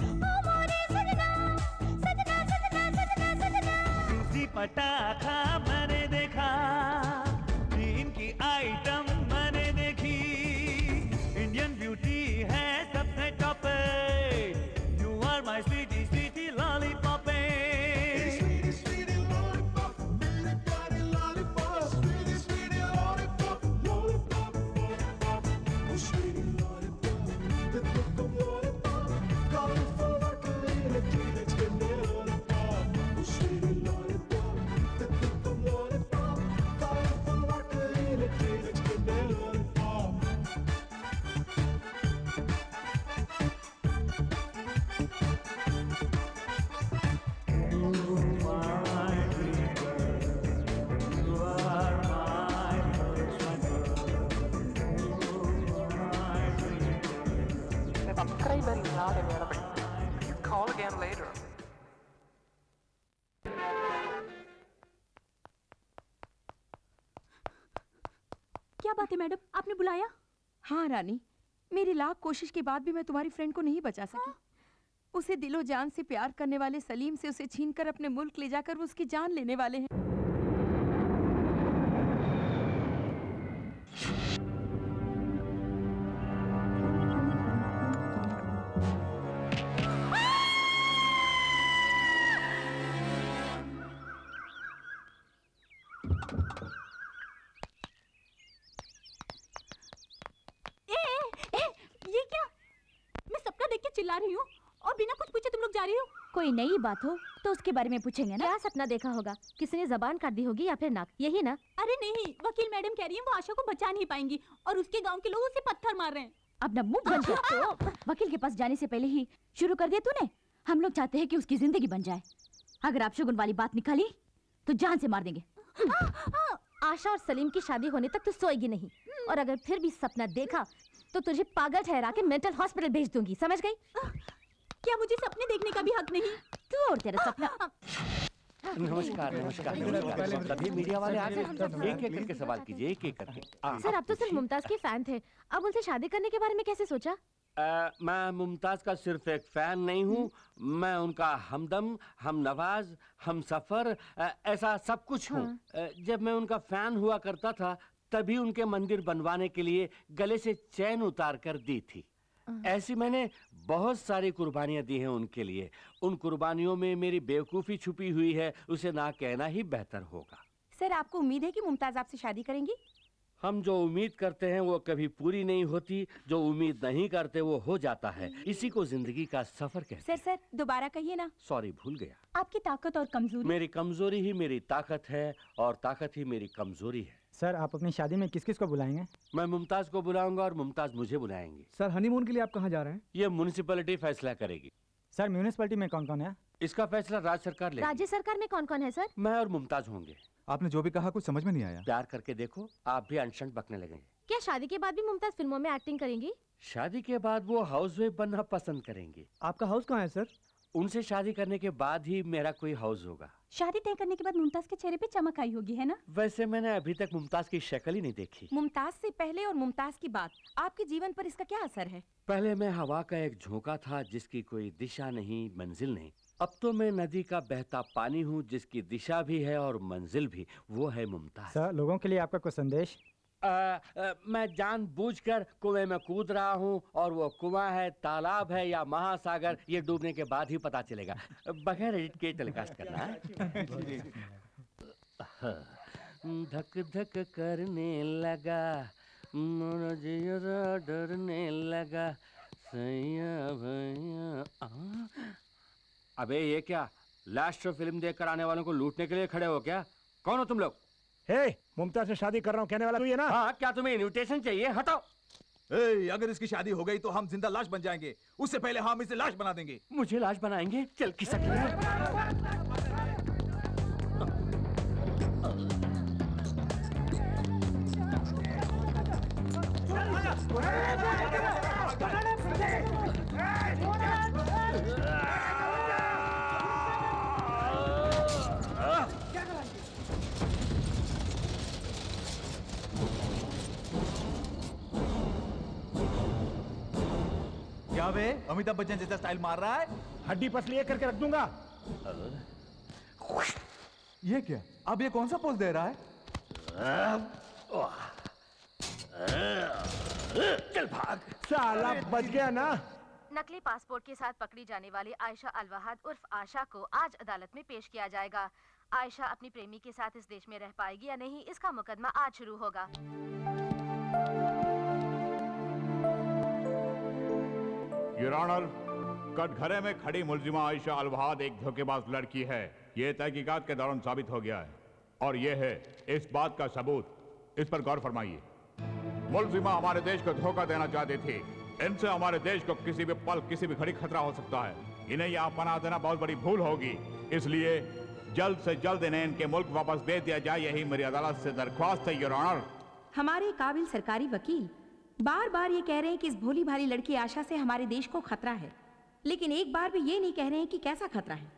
ओ मोरे सजना सजना सजना सजना सजना। रूसी पटाखा मैंने देखा, चीन की आइटम मैंने देखी, इंडियन ब्यूटी है सबसे top. You are my sweetie sweetie lollipop. Sweetie sweetie lollipop, मेरी प्यारी lollipop. Sweetie sweetie lollipop, lollipop sweetie lollipop, lollipop colourful water टेक्स के lollipop. Sweetie lollipop, lollipop colourful water टेक्स के lollipop. The subscriber is not available. Please call again later. क्या बात है madam, आपने बुलाया? हाँ रानी, मेरी लाख कोशिश के बाद भी मैं तुम्हारी फ्रेंड को नहीं बचा सकी। उसे दिलो जान से प्यार करने वाले सलीम से उसे छीनकर अपने मुल्क ले जाकर वो उसकी जान लेने वाले हैं। ये क्या? मैं सबका देख के चिल्ला रही हूँ और बिना कुछ पूछे तुम लोग जा रही हो। कोई नई बात हो तो उसके बारे में पूछेंगे ना। क्या सपना देखा होगा? किसी ने जबान काट दी होगी या फिर नाक, यही ना? अरे नहीं, वकील मैडम कह रही है वो आशा को बचा नहीं पाएंगी और उसके गांव के लोग उसे पत्थर मार रहे हैं। अपना मुंह बंद कर। तो वकील के पास जाने से पहले ही शुरू कर दिया तूने। हम लोग चाहते हैं कि उसकी जिंदगी बन जाए। अगर आप शुगुन वाली बात निकाली तो जान से मार देंगे। आशा और सलीम की शादी होने तक तो सोएगी नहीं, और अगर फिर भी सपना देखा तो तुझे पागल ठहरा के मेंटल हॉस्पिटल भेज दूंगी, समझ गई? क्या मुझे सपने देखने का भी हक नहीं? तू और तेरा सपना। नमस्कार नमस्कार। सभी मीडिया वाले आ गए। एक एक करके सवाल कीजिए, एक एक करके। सर, आप तो सिर्फ मुमताज के फैन थे, अब उनसे शादी करने के बारे में कैसे सोचा? मैं मुमताज का सिर्फ एक फैन नहीं हूँ, मैं उनका हमदम, हम नवाज, हम सफर, ऐसा सब कुछ हूँ। जब मैं उनका फैन हुआ करता था तभी उनके मंदिर बनवाने के लिए गले से चैन उतार कर दी थी। ऐसी मैंने बहुत सारी कुर्बानियां दी हैं उनके लिए। उन कुर्बानियों में मेरी बेवकूफ़ी छुपी हुई है, उसे ना कहना ही बेहतर होगा। सर, आपको उम्मीद है कि मुमताज आपसे शादी करेंगी? हम जो उम्मीद करते हैं वो कभी पूरी नहीं होती, जो उम्मीद नहीं करते वो हो जाता है। इसी को जिंदगी का सफर कहते हैं। सर दोबारा कहिए ना। सॉरी, भूल गया। आपकी ताकत और कमजोरी? मेरी कमजोरी ही मेरी ताकत है और ताकत ही मेरी कमजोरी है। सर, आप अपनी शादी में किस किस को बुलाएंगे? मैं मुमताज को बुलाऊंगा और मुमताज मुझे बुलाएंगी। सर, हनीमून के लिए आप कहाँ जा रहे हैं? ये म्युनिसिपैलिटी फैसला करेगी। सर, म्युनिसिपैलिटी में कौन कौन है? इसका फैसला राज्य सरकार लेगी। राज्य सरकार में कौन कौन है सर? मैं और मुमताज होंगे। आपने जो भी कहा कुछ समझ में नहीं आया। प्यार करके देखो, आप भी अनशन बकने लगेंगे। क्या शादी के बाद भी मुमताज फिल्मों में एक्टिंग करेंगी? शादी के बाद वो हाउसवाइफ बनना पसंद करेंगी। आपका हाउस कहाँ है सर? उनसे शादी करने के बाद ही मेरा कोई हाउस होगा। शादी तय करने के बाद मुमताज के चेहरे पे चमक आई होगी, है ना? वैसे मैंने अभी तक मुमताज की शक्ल ही नहीं देखी। मुमताज से पहले और मुमताज की बात, आपके जीवन पर इसका क्या असर है? पहले मैं हवा का एक झोंका था जिसकी कोई दिशा नहीं, मंजिल नहीं। अब तो मैं नदी का बहता पानी हूँ जिसकी दिशा भी है और मंजिल भी। वो है मुमताज। सर, लोगों के लिए आपका कोई संदेश? मैं जानबूझकर कुएं में कूद रहा हूँ और वो कुआं है, तालाब है या महासागर, ये डूबने के बाद ही पता चलेगा। बगैर एडिट के टेलीकास्ट करना है। धक धक करने लगा, मेरा जिया डरने लगा, सैया भैया। अबे ये क्या, लास्ट फिल्म देखकर आने वालों को लूटने के लिए खड़े हो क्या? कौन हो तुम लोग? हे, मुमताज से शादी कर रहा हूँ कहने वाला तू ये ना? हाँ, क्या तुम्हें इनविटेशन चाहिए? हटाओ। अगर इसकी शादी हो गई तो हम जिंदा लाश बन जाएंगे, उससे पहले हम इसे लाश बना देंगे। मुझे लाश बनाएंगे? चल खिसक। क्या बे, अमिताभ बच्चन जैसा स्टाइल मार रहा है? हड्डी पसली एक करके रख दूंगा। ये क्या, अब ये कौन सा पोज दे रहा है? चल भाग। साला बच गया ना। नकली पासपोर्ट के साथ पकड़ी जाने वाली आयशा अलवाहद उर्फ आशा को आज अदालत में पेश किया जाएगा। आयशा अपनी प्रेमी के साथ इस देश में रह पाएगी या नहीं, इसका मुकदमा आज शुरू होगा। योर ऑनर, कटघरे में खड़ी मुलजिमा आयशा अलवाहद एक धोखेबाज लड़की है। ये तहकीकात के दौरान साबित हो गया है और ये है इस बात का सबूत। इस पर गौर फरमाइए। मुलजिमा हमारे देश को धोखा देना चाहती थी। इनसे हमारे देश को किसी भी पल, किसी भी घड़ी खतरा हो सकता है। इन्हें यहाँ पनाह देना बहुत बड़ी भूल होगी, इसलिए जल्द से जल्द इन्हें इनके मुल्क वापस भेज दिया जाए, यही मेरी अदालत से दरख्वास्त है। योर ऑनर, हमारे काबिल सरकारी वकील बार बार ये कह रहे हैं कि इस भोली भाली लड़की आशा से हमारे देश को खतरा है। लेकिन एक बार भी ये नहीं कह रहे हैं कि कैसा खतरा है।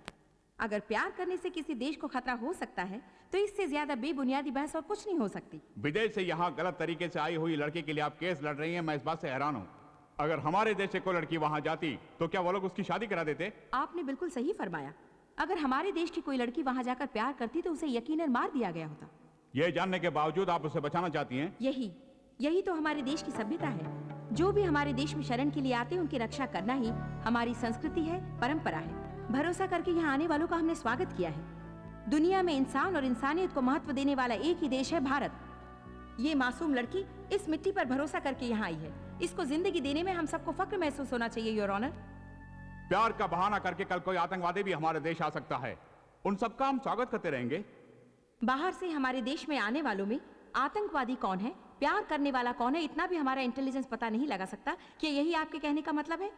अगर प्यार करने से किसी देश को खतरा हो सकता है तो इससे ज्यादा बेबुनियादी बहस और कुछ नहीं हो सकती। विदेश से यहाँ गलत तरीके से आई हुई लड़की के लिए आप केस लड़ रही हैं, मैं इस बात से हैरान हूँ। अगर हमारे देश से कोई लड़की वहाँ जाती तो क्या वो लोग उसकी शादी करा देते? आपने बिल्कुल सही फरमाया। अगर हमारे देश की कोई लड़की वहाँ जाकर प्यार करती तो उसे यकीनन मार दिया गया होता। ये जानने के बावजूद आप उसे बचाना चाहती हैं? यही तो हमारे देश की सभ्यता है। जो भी हमारे देश में शरण के लिए आते हैं उनकी रक्षा करना ही हमारी संस्कृति है, परंपरा है। भरोसा करके यहाँ आने वालों का हमने स्वागत किया है। दुनिया में इंसान और इंसानियत को महत्व देने वाला एक ही देश है, भारत। ये मासूम लड़की इस मिट्टी पर भरोसा करके यहाँ आई है। इसको जिंदगी देने में हम सबको फक्र महसूस होना चाहिए, योर ऑनर। प्यार का बहाना करके कल कोई आतंकवादी भी हमारे देश आ सकता है, उन सबका हम स्वागत करते रहेंगे। बाहर से हमारे देश में आने वालों में आतंकवादी कौन है, प्यार करने वाला कौन है, इतना भी हमारा इंटेलिजेंस पता नहीं लगा सकता। क्या यही आपके कहने का मतलब है?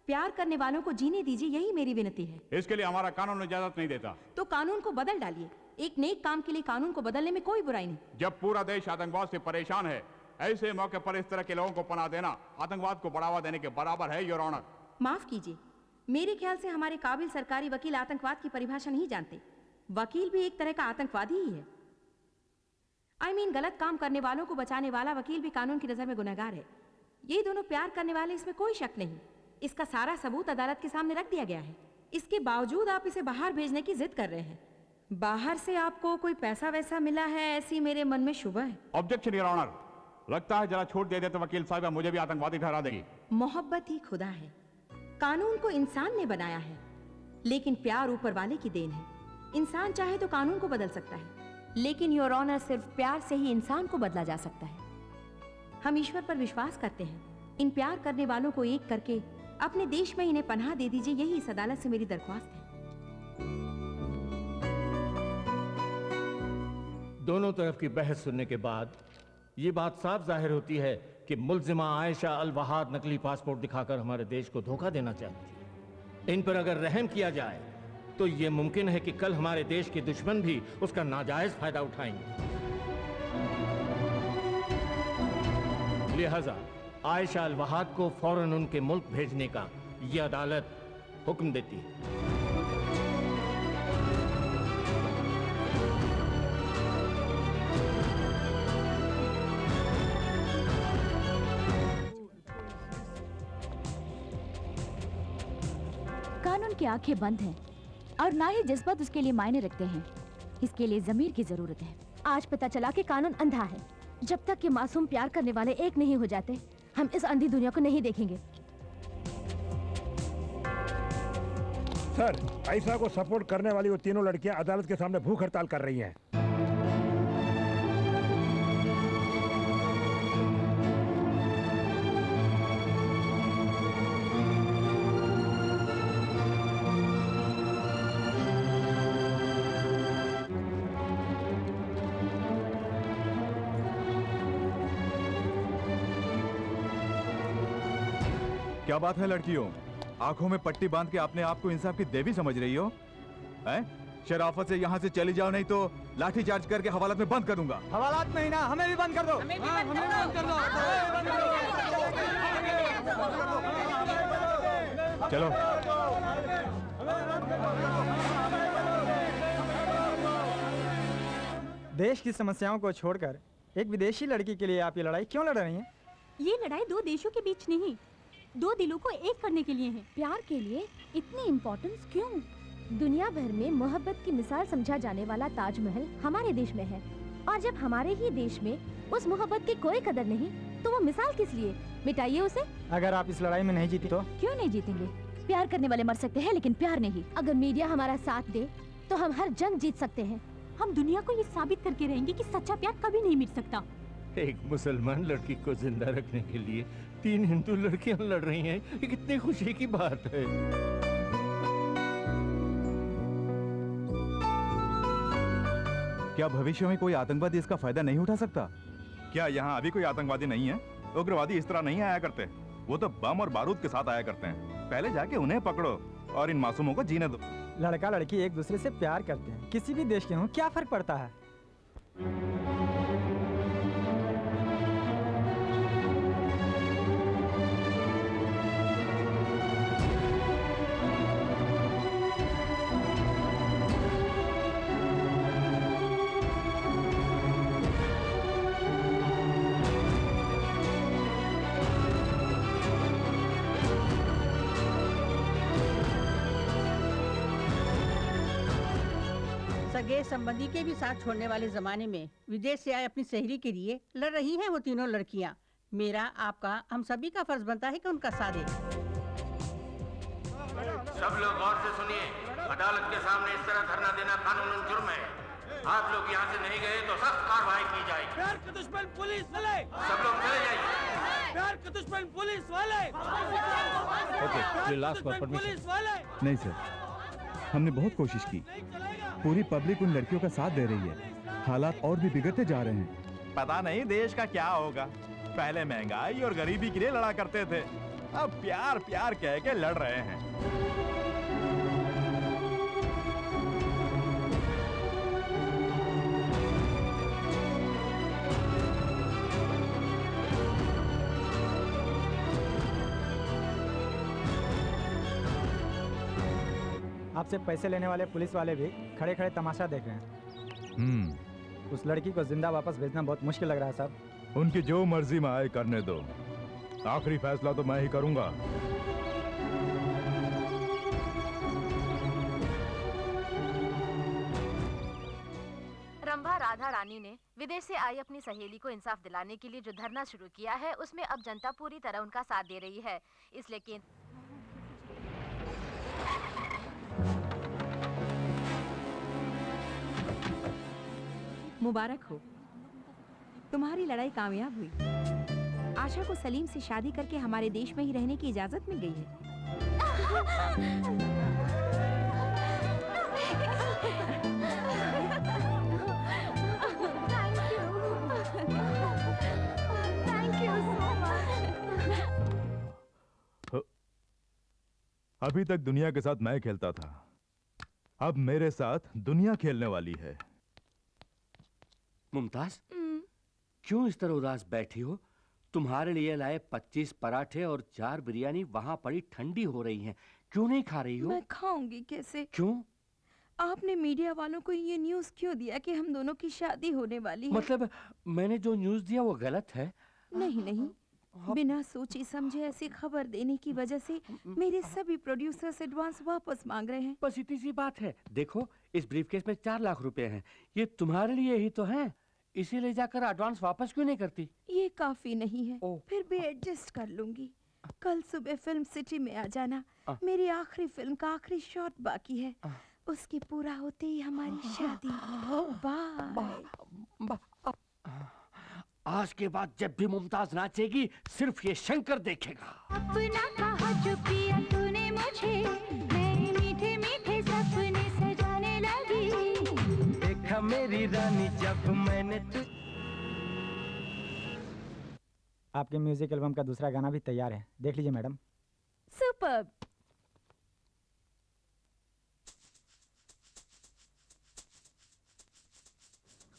प्यार करने वालों को जीने दीजिए, यही मेरी विनती है। इसके लिए हमारा कानून इजाजत नहीं देता। तो कानून को बदल डालिए। एक नेक काम के लिए कानून को बदलने में कोई बुराई नहीं। जब पूरा देश आतंकवाद से परेशान है, ऐसे मौके पर इस तरह के लोगों को पनाह देना आतंकवाद को बढ़ावा देने के बराबर है, योर ऑनर। माफ कीजिए, मेरे ख्याल से हमारे काबिल सरकारी वकील आतंकवाद की परिभाषा नहीं जानते। वकील भी एक तरह का आतंकवादी ही है। I mean, गलत काम करने वालों को बचाने वाला वकील भी कानून की नजर में गुनहगार है। ये दोनों प्यार करने वाले, इसमें कोई शक नहीं। इसका सारा सबूत अदालत के सामने रख दिया गया है। इसके बावजूद आप इसे बाहर भेजने की जिद कर रहे हैं। बाहर से आपको कोई पैसा वैसा मिला है, ऐसी मेरे मन में शुबह है। Objection, your honour. लगता है जरा छूट दे दे तो वकील साहब मुझे भी आतंकवादी ठहरा देगी। मोहब्बत ही खुदा है। कानून को इंसान ने बनाया है, लेकिन प्यार ऊपर वाले की देन है। इंसान चाहे तो कानून को बदल सकता है, लेकिन योर ऑनर सिर्फ प्यार से ही इंसान को बदला जा सकता है। हम ईश्वर पर विश्वास करते हैं। इन प्यार करने वालों को एक करके अपने देश में इन्हें पनाह दे दीजिए, यही इस अदालत से मेरी दरख्वास्त है। दोनों तरफ की बहस सुनने के बाद ये बात साफ जाहिर होती है कि मुल्जिमा आयशा अल वहाद नकली पासपोर्ट दिखाकर हमारे देश को धोखा देना चाहती है। इन पर अगर रहम किया जाए तो ये मुमकिन है कि कल हमारे देश के दुश्मन भी उसका नाजायज फायदा उठाएंगे। लिहाजा आयशा अल वहाद को फौरन उनके मुल्क भेजने का यह अदालत हुक्म देती है। कानून की आंखें बंद हैं और ना ही जज्बात उसके लिए मायने रखते हैं। इसके लिए जमीर की जरूरत है। आज पता चला कि कानून अंधा है। जब तक कि मासूम प्यार करने वाले एक नहीं हो जाते, हम इस अंधी दुनिया को नहीं देखेंगे। सर, आयशा को सपोर्ट करने वाली वो तीनों लड़कियां अदालत के सामने भूख हड़ताल कर रही हैं। क्या बात है लड़कियों, आंखों में पट्टी बांध के अपने आप को इंसाफ की देवी समझ रही हो? हैं? शराफत से यहाँ से चली जाओ, नहीं तो लाठी चार्ज करके हवालात में बंद कर दूंगा। हवालात में ही ना, हमें भी बंद कर दो। हमें भी बंद कर दो। चलो। देश की समस्याओं को छोड़कर एक विदेशी लड़की के लिए आप ये लड़ाई क्यों लड़ रही हैं? ये लड़ाई दो देशों के बीच नहीं, दो दिलों को एक करने के लिए है। प्यार के लिए इतनी इम्पोर्टेंस क्यों? दुनिया भर में मोहब्बत की मिसाल समझा जाने वाला ताजमहल हमारे देश में है, और जब हमारे ही देश में उस मोहब्बत की कोई कदर नहीं, तो वो मिसाल किस लिए? मिटाइए उसे। अगर आप इस लड़ाई में नहीं जीती तो? क्यों नहीं जीतेंगे? प्यार करने वाले मर सकते हैं, लेकिन प्यार नहीं। अगर मीडिया हमारा साथ दे तो हम हर जंग जीत सकते हैं। हम दुनिया को ये साबित करके रहेंगे कि सच्चा प्यार कभी नहीं मिट सकता। एक मुसलमान लड़की को जिंदा रखने के लिए 3 हिंदू लड़कियां लड़ रही हैं, ये कितनी खुशी की बात है। क्या भविष्य में कोई आतंकवादी इसका फायदा नहीं उठा सकता? क्या यहाँ अभी कोई आतंकवादी नहीं है? उग्रवादी इस तरह नहीं आया करते, वो तो बम और बारूद के साथ आया करते हैं। पहले जाके उन्हें पकड़ो और इन मासूमों को जीने दो। लड़का लड़की एक दूसरे से प्यार करते हैं, किसी भी देश के हों, क्या फर्क पड़ता है? सगे संबंधी के भी साथ छोड़ने वाले जमाने में विदेश से आए अपनी सहेली के लिए लड़ रही हैं वो तीनों लड़कियां। मेरा, आपका, हम सभी का फर्ज बनता है कि उनका साथ दें। सब लोग गौर से सुनिए, अदालत के सामने इस तरह धरना देना कानूनन जुर्म है। आप लोग यहाँ से नहीं गए तो सख्त कार्रवाई की जाएगी। प्यार के दुश्मन पुलिस वाले, सब लोग चले जाइए। प्यार के दुश्मन पुलिस वाले, पुलिस वाले। नहीं सर, हमने बहुत कोशिश की। पूरी पब्लिक उन लड़कियों का साथ दे रही है। हालात और भी बिगड़ते जा रहे हैं। पता नहीं देश का क्या होगा। पहले महंगाई और गरीबी के लिए लड़ा करते थे, अब प्यार प्यार कह के लड़ रहे हैं। आपसे पैसे लेने वाले पुलिस वाले भी खड़े खड़े तमाशा देख रहे हैं। उस लड़की को जिंदा वापस भेजना बहुत मुश्किल लग रहा है साहब। उनकी जो मर्जी में आए करने दो, आखिरी फैसला तो मैं ही करूंगा। रंभा राधा रानी ने विदेश से आई अपनी सहेली को इंसाफ दिलाने के लिए जो धरना शुरू किया है, उसमें अब जनता पूरी तरह उनका साथ दे रही है। इसलिए मुबारक हो, तुम्हारी लड़ाई कामयाब हुई। आशा को सलीम से शादी करके हमारे देश में ही रहने की इजाजत मिल गई है। अभी तक दुनिया के साथ मैं खेलता था, अब मेरे साथ दुनिया खेलने वाली है। मुमताज, क्यों इस तरह उदास बैठी हो? तुम्हारे लिए लाए 25 पराठे और 4 बिरयानी वहां पड़ी ठंडी हो रही हैं। क्यों नहीं खा रही हो? मैं खाऊंगी कैसे? क्यों? आपने मीडिया वालों को ये न्यूज़ क्यों दिया कि हम दोनों की शादी होने वाली है? मतलब मैंने जो न्यूज़ दिया वो गलत है? नहीं नहीं, बिना सोचे समझे ऐसी खबर देने की वजह से मेरे सभी प्रोड्यूसर्स एडवांस वापस मांग रहे हैं। बस इतनी सी बात है। देखो, इस ब्रीफकेस में 4 लाख रुपए हैं। ये तुम्हारे लिए ही तो हैं। इसे ले जाकर एडवांस वापस क्यों नहीं करती? ये काफी नहीं है, फिर भी एडजस्ट कर लूंगी। कल सुबह फिल्म सिटी में आ जाना। मेरी आखिरी फिल्म का आखिरी शॉट बाकी है, उसके पूरा होते ही हमारी शादी। बाय। आज के बाद जब भी मुमताज नाचेगी, सिर्फ ये शंकर देखेगा। अपना कहा जो पिया तूने मुझे, मैं मीठे मीठे सपने सजाने लगी। देखा मेरी रानी जब मैंने आपके म्यूजिक एल्बम का दूसरा गाना भी तैयार है, देख लीजिए madam. Superb.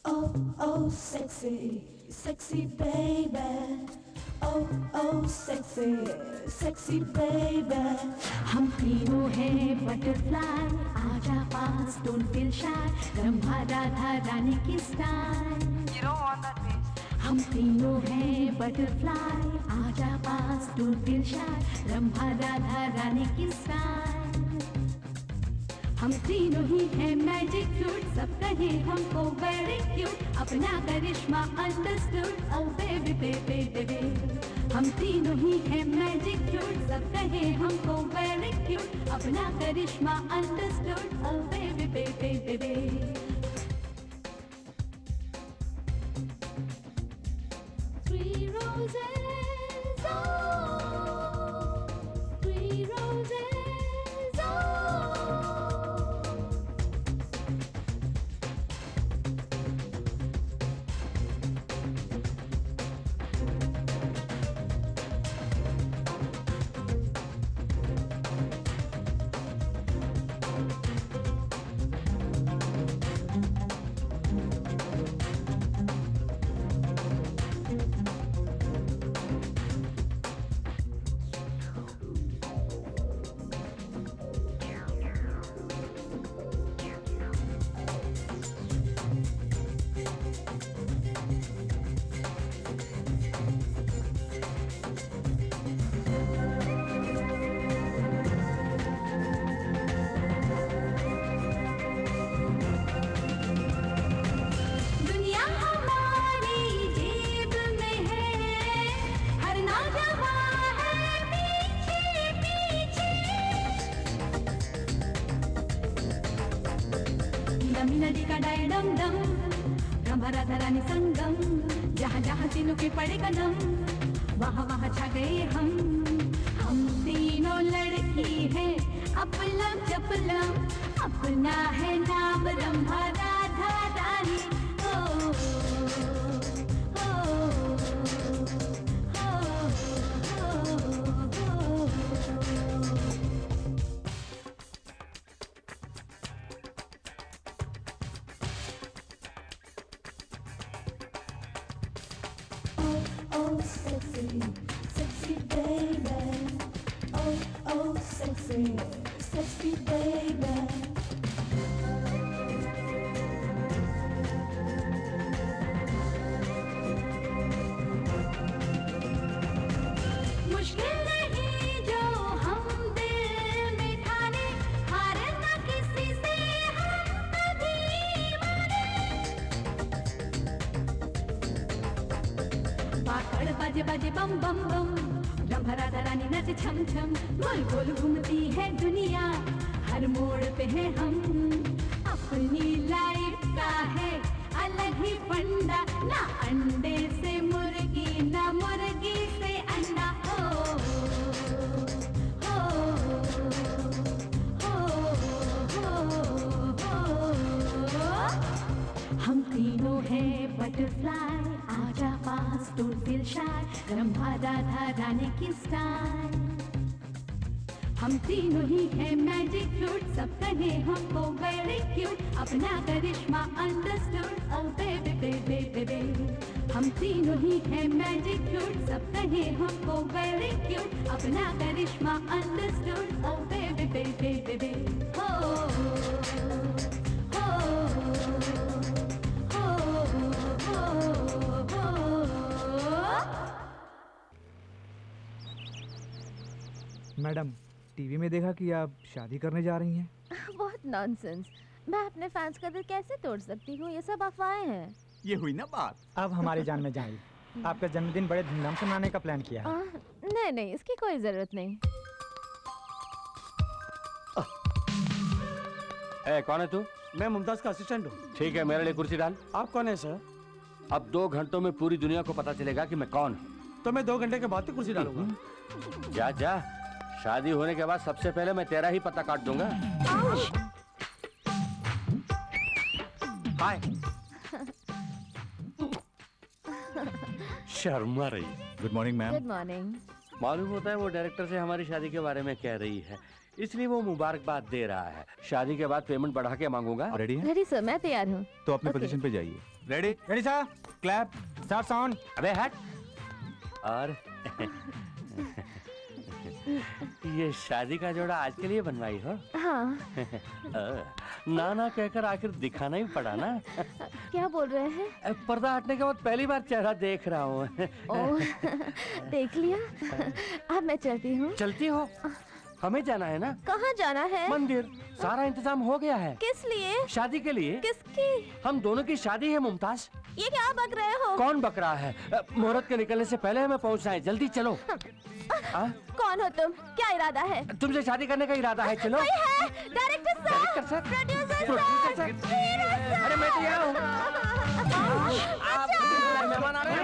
Oh, oh, sexy, sexy baby. Oh, oh, sexy, sexy baby. हम तीनों हैं बटरफ्लाई, आजा पास, don't feel shy. Rambha Radha Rani की style. You don't want that bass. हम तीनों हैं बटरफ्लाई, आजा पास, don't feel shy. Rambha Radha Rani की स्टाइल. हम तीनों ही हैं मैजिक फ्रूट, सब कहे हमको वेरी क्यूट, अपना करिश्मा understood, oh baby baby baby. हम तीनों ही हैं मैजिक फ्रूट, सब कहे हमको वेरी क्यूट, अपना करिश्मा understood, oh baby baby baby. Three roses, oh, 3 roses, oh. नदी का डाय डम डम, रंभा राधा रानी संगम, जहाँ जहाँ तीनों के पड़ेगा नम, वहाँ वहाँ छा गए हम तीनों लड़की हैं अपलम चपलम, अपना है नाम रंभा राधा रानी। ओ, ओ, ओ, Oh, sexy, sexy baby. Oh, oh, sexy, sexy baby. मुश्किल नहीं जो हम दिल में ठाने, हार ना किसी से हम कभी माने। बाकड़ बाजे बाजे बम बम बम, रंभा राधा रानी नाचे छम छम, गोल गोल घूमती है दुनिया, हर मोड़ पे है हम, अपनी लाइफ का है अलग ही फंडा, ना अंडे से मुर्गी ना मुर्गी से अंडा। हो हो हो हो हो, हम तीनों हैं बटरफ्लाई, आजा पास don't feel shy, Rambha Radha Rani की स्टाइल। हम तीनों ही हैं मैजिक फ्रूट, सब कहे हमको वेरी क्यूट, अपना करिश्मा अंडरस्टूड, ओ बेबी बेबी बेबी। हम तीनों ही हैं मैजिक फ्रूट, सब कहे हमको वेरी क्यूट, अपना करिश्मा अंडरस्टूड, ओ बेबी बेबी बेबी। हो हो हो हो हो। मैडम, टीवी में देखा कि आप शादी करने जा रही हैं। बहुत नॉनसेंस। मैं अपने फैंस का दिल कैसे तोड़ सकती हूँ, ये सब अफवाहें हैं। ये हुई ना बात। अब हमारी जान में जाइए। आपका जन्मदिन बड़े धूमधाम से मनाने का प्लान किया है। नहीं नहीं, इसकी कोई जरूरत नहीं। कौन है तू? मैं मुमताज का असिस्टेंट हूँ। ठीक है, मेरे लिए कुर्सी डाल। आप कौन है सर? अब 2 घंटों में पूरी दुनिया को पता चलेगा कि मैं कौन हूँ। तो मैं 2 घंटे के बाद ही कुर्सी डालूंगा। जा जा, शादी होने के बाद सबसे पहले मैं तेरा ही पता काट दूंगा। हाय। शर्मा रही। Good morning ma'am. Good morning. मालूम होता है वो डायरेक्टर से हमारी शादी के बारे में कह रही है, इसलिए वो मुबारकबाद दे रहा है। शादी के बाद पेमेंट बढ़ा के मांगूंगा। रेडी है? रेडी सर, मैं तैयार हूँ। तो अपनी पोजीशन पे जाइए। Ready? Ready sir. Clap, start on. अबे हट। और ये शादी का जोड़ा आज के लिए बनवाई हो? हाँ। ना ना कहकर आखिर दिखाना ही पड़ा ना। क्या बोल रहे हैं? पर्दा हटने के बाद पहली बार चेहरा देख रहा हूँ। ओह, देख लिया। अब मैं चलती हूँ। चलती हो? हमें जाना है ना। कहाँ जाना है? मंदिर। सारा इंतजाम हो गया है। किस लिए? शादी के लिए। किसकी? हम दोनों की शादी है मुमताज। ये क्या बक रहे हो? कौन बक रहा है? मुहूर्त के निकलने से पहले हमें पहुंचना है, जल्दी चलो। कौन हो तुम? क्या इरादा है? तुमसे शादी करने का इरादा है, चलो। कोई है? डायरेक्टर सर, प्रोड्यूसर सर, अरे मैं तो यहाँ हूँ। मेहमान आ रहे हैं।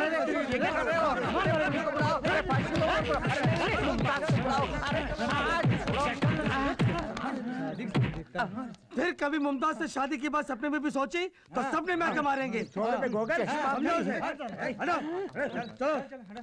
ये क्या कर रहे हो? फिर कभी मुमताज से शादी की बात सपने में भी सोची तो सपने में आके मारेंगे।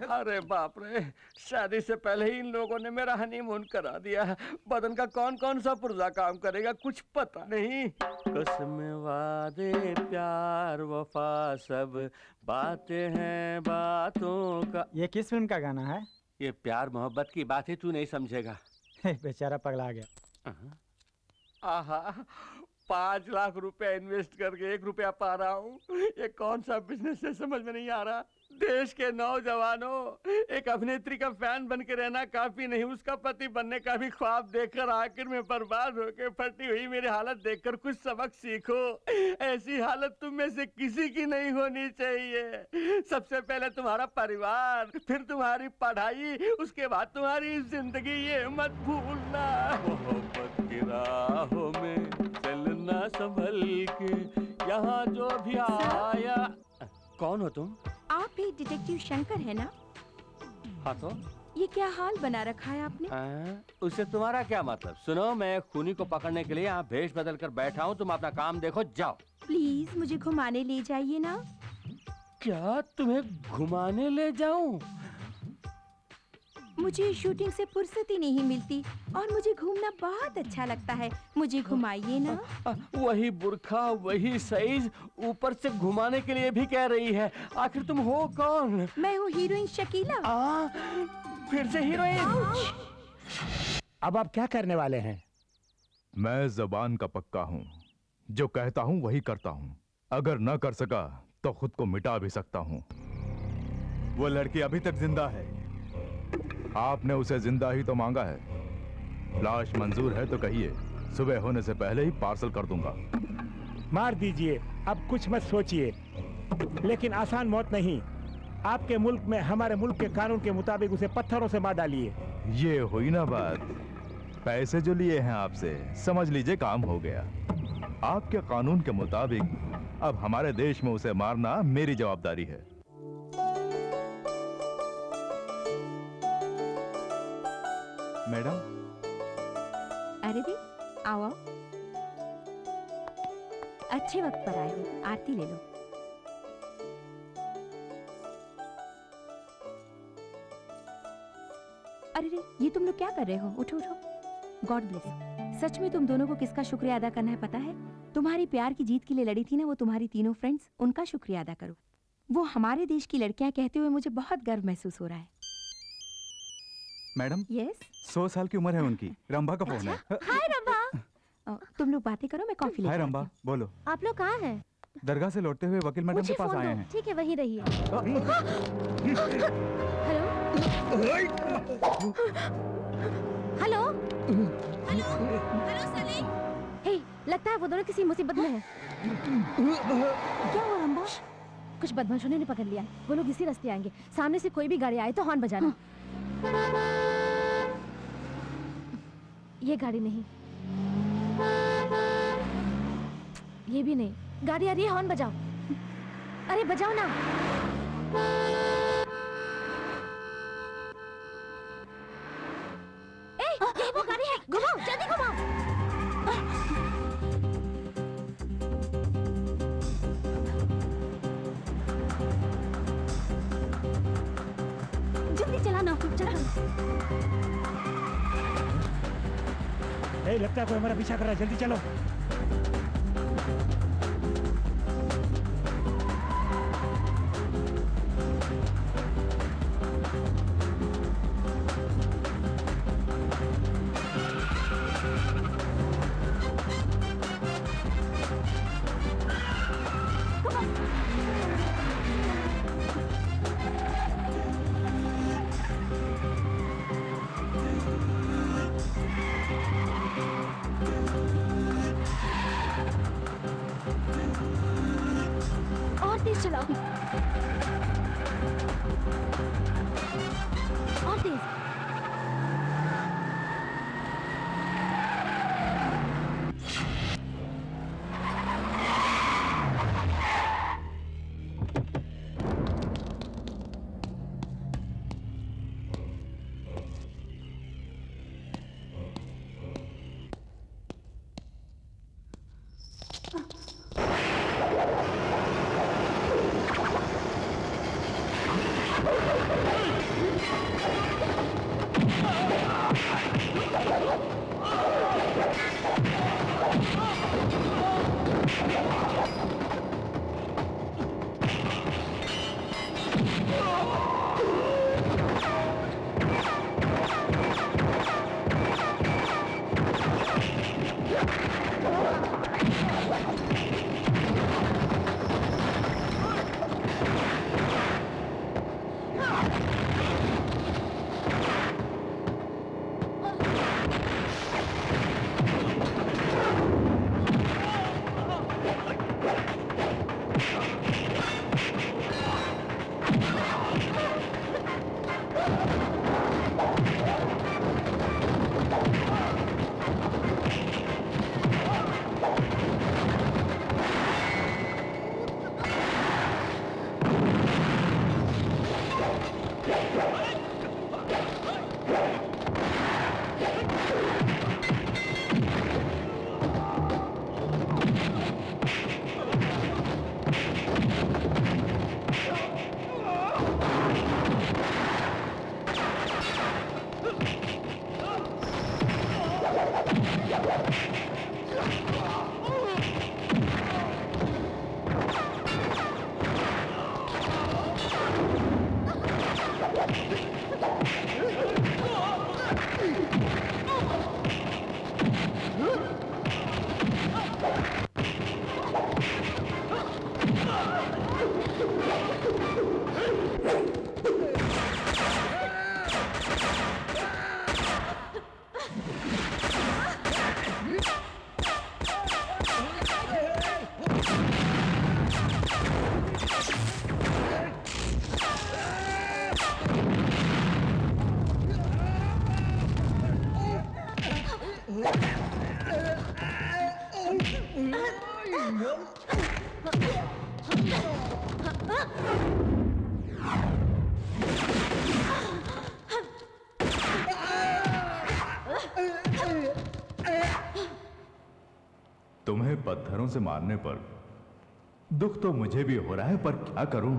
अरे बाप रे, शादी से पहले ही इन लोगों ने मेरा हनीमून करा दिया। बदन का कौन कौन सा पुर्जा काम करेगा कुछ पता नहीं। कसम वादे प्यार वफा सब बातें हैं बातों का। ये किस फिल्म का गाना है? ये प्यार मोहब्बत की बात है, तू नहीं समझेगा। बेचारा पगला गया। आहा, 5 लाख रुपए इन्वेस्ट करके 1 रुपया पा रहा हूँ। ये कौन सा बिजनेस है समझ में नहीं आ रहा। देश के नौजवानों, एक अभिनेत्री का फैन बन के रहना काफी नहीं, उसका पति बनने का भी ख्वाब देखकर आखिर में बर्बाद होकर फटी हुई मेरी हालत देखकर कुछ सबक सीखो। ऐसी हालत तुम में से किसी की नहीं होनी चाहिए। सबसे पहले तुम्हारा परिवार, फिर तुम्हारी पढ़ाई, उसके बाद तुम्हारी जिंदगी, ये मत भूलना। मोहब्बत की राहों में चलना संभल के, यहाँ जो भी आया। कौन हो तुम? आप ही डिटेक्टिव शंकर है ना? हाँ तो ये क्या हाल बना रखा है आपने? उससे तुम्हारा क्या मतलब? सुनो, मैं खूनी को पकड़ने के लिए यहाँ भेष बदल कर बैठा हूँ, तुम अपना काम देखो, जाओ। प्लीज मुझे घुमाने ले जाइए ना। क्या तुम्हें घुमाने ले जाऊं? मुझे शूटिंग से फुर्सत ही नहीं मिलती और मुझे घूमना बहुत अच्छा लगता है, मुझे घुमाइए ना। वही बुर्खा, वही साइज, ऊपर से घुमाने के लिए भी कह रही है। आखिर तुम हो कौन? मैं हूँ हीरोइन शकीला। फिर से हीरोइन? अब आप क्या करने वाले हैं? मैं जबान का पक्का हूँ, जो कहता हूँ वही करता हूँ। अगर न कर सका तो खुद को मिटा भी सकता हूँ। वो लड़की अभी तक जिंदा है, आपने उसे जिंदा ही तो मांगा है। लाश मंजूर है तो कहिए, सुबह होने से पहले ही पार्सल कर दूंगा। मार दीजिए, अब कुछ मत सोचिए, लेकिन आसान मौत नहीं। आपके मुल्क में हमारे मुल्क के कानून के मुताबिक उसे पत्थरों से मार डालिए। ये हुई ना बात। पैसे जो लिए हैं आपसे, समझ लीजिए काम हो गया। आपके कानून के मुताबिक अब हमारे देश में उसे मारना मेरी जवाबदारी है। मैडम। अरे दी, आओ आओ। अच्छे वक्त पर आए हो, आरती ले लो। अरे रे, ये तुम लोग क्या कर रहे हो? उठो उठो। God bless. सच में तुम दोनों को किसका शुक्रिया अदा करना है पता है? तुम्हारी प्यार की जीत के लिए लड़ी थी ना वो तुम्हारी तीनों फ्रेंड्स, उनका शुक्रिया अदा करो। वो हमारे देश की लड़कियां कहते हुए मुझे बहुत गर्व महसूस हो रहा है। मैडम। यस। 100 साल की उम्र है उनकी। रंभा का फोन है। हाय रंभा। तुम लोग बातें करो, मैं कॉफी लेकर हाय आती रंभा, हूँ। बोलो। आप लोग कहाँ हैं? दरगाह से लौटते हुए वकील मैडम के मुझे पास फोन आए दो। हैं। ठीक है, वहीं रहिए। Hello hello hello Salim. Hey, लगता है वो दोनों किसी मुसीबत में हैं। क्या हुआ रंभा? कुछ बदमाशों ने पकड़ लिया है। वो लोग इसी रास्ते आएंगे। सामने से कोई भी गाड़ी आए तो हॉर्न बजाना। ये गाड़ी नहीं, ये भी नहीं। गाड़ी आ रही है, हॉर्न बजाओ। अरे बजाओ ना। ये वो गाड़ी है, घुमाओ, जल्दी घुमाओ। जल्दी चलाना, चलो। लगता है कोई हमारा पीछा कर रहा है, जल्दी चलो। और तेज चलाओ, और तेज। तुम्हें पत्थरों से मारने पर दुख तो मुझे भी हो रहा है, पर क्या करूं?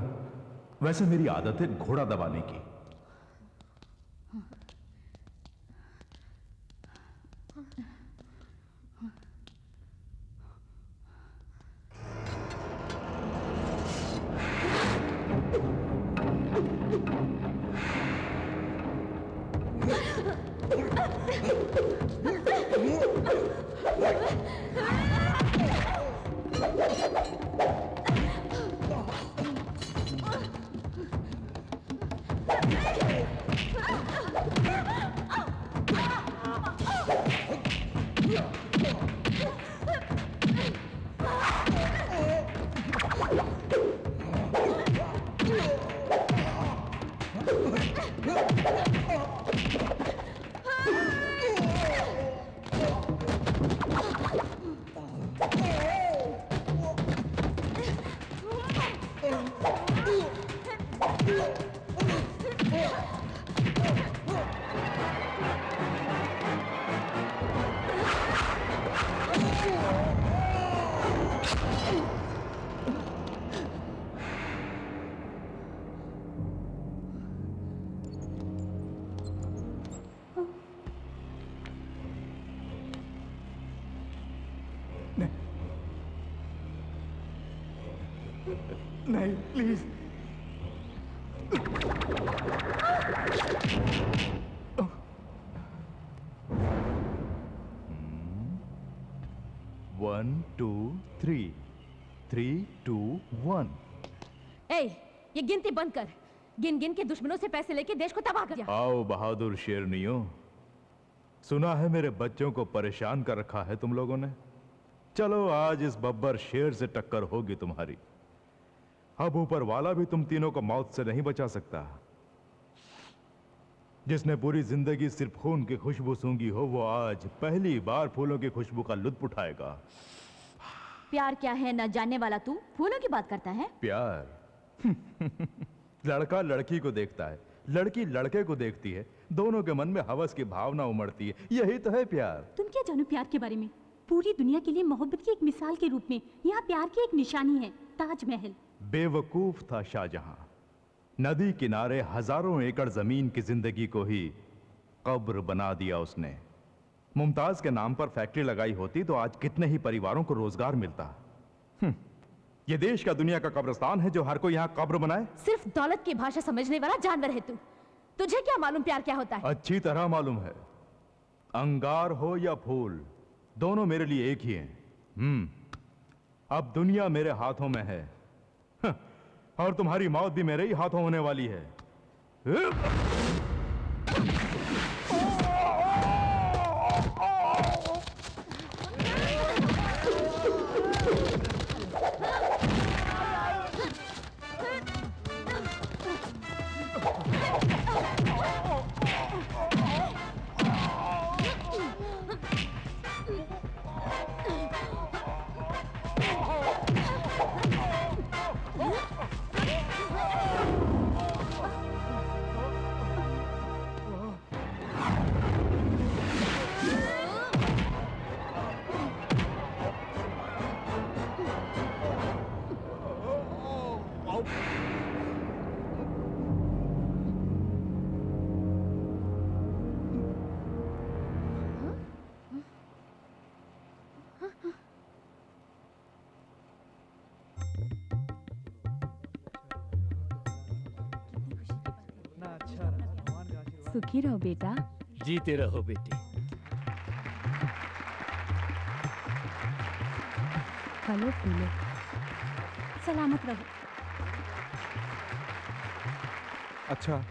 वैसे मेरी आदत है घोड़ा दबाने की। नहीं, प्लीज। One two three, 3, 2, 1। ए, ये गिनती बंद कर। गिन गिन के दुश्मनों से पैसे लेके देश को तबाह कर दिया। आओ बहादुर शेरनियों, सुना है मेरे बच्चों को परेशान कर रखा है तुम लोगों ने। चलो आज इस बब्बर शेर से टक्कर होगी तुम्हारी। अब ऊपर वाला भी तुम तीनों को मौत से नहीं बचा सकता। जिसने पूरी जिंदगी सिर्फ खून की खुशबू सूंघी हो, वो आज पहली बार फूलों की खुशबू का लुत्फ उठाएगा। प्यार क्या है न जानने वाला तू फूलों की बात करता है? प्यार लड़का लड़की को देखता है, लड़की लड़के को देखती है, दोनों के मन में हवस की भावना उमड़ती है। यही तो है प्यार। तुम क्या जानो प्यार के बारे में? पूरी दुनिया के लिए मोहब्बत की एक मिसाल के रूप में यहाँ प्यार की एक निशानी है, ताजमहल। बेवकूफ था शाहजहां। नदी किनारे हजारों एकड़ जमीन की जिंदगी को ही कब्र बना दिया उसने। मुमताज के नाम पर फैक्ट्री लगाई होती तो आज कितने ही परिवारों को रोजगार मिलता। ये देश का दुनिया का कब्रिस्तान है जो हर कोई यहाँ कब्र बनाए। सिर्फ दौलत की भाषा समझने वाला जानवर है तू। तुझे क्या मालूम प्यार क्या होता है? अच्छी तरह मालूम है। अंगार हो या फूल, दोनों मेरे लिए एक ही हैं। अब दुनिया मेरे हाथों में है और तुम्हारी मौत भी मेरे ही हाथों होने वाली है। सुखी रहो बेटा। जीते रहो बेटी। फलो फूलो, सलामत रहो। अच्छा,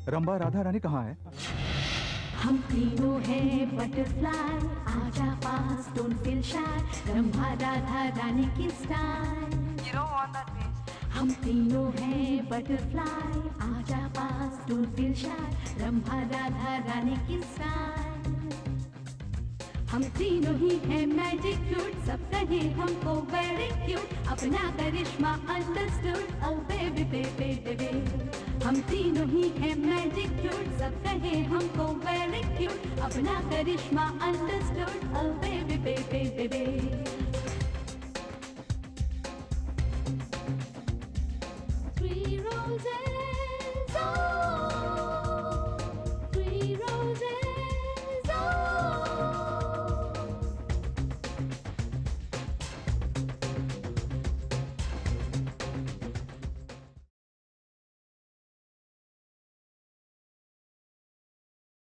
रंभा राधा रानी कहाँ है? हम तीनों हैं बटरफ्लाई, आजा पास, don't feel shy, Rambha Radha Rani की style. You don't want that face. हम तीनों हैं बटरफ्लाई, आजा पास, don't feel shy, Rambha Radha Rani की स्टाइल। हम तीनों ही हैं मैजिक क्यूट, सब कहे हमको वेरी क्यूट, अपना करिश्मा अंडरस्टूड, ओ बेबी बेबी बेबी। हम तीनों ही हैं मैजिक क्यूट, सब कहे हमको वेरी क्यूट, अपना करिश्मा अंडरस्टूड, ओ बेबी बेबी बेबी।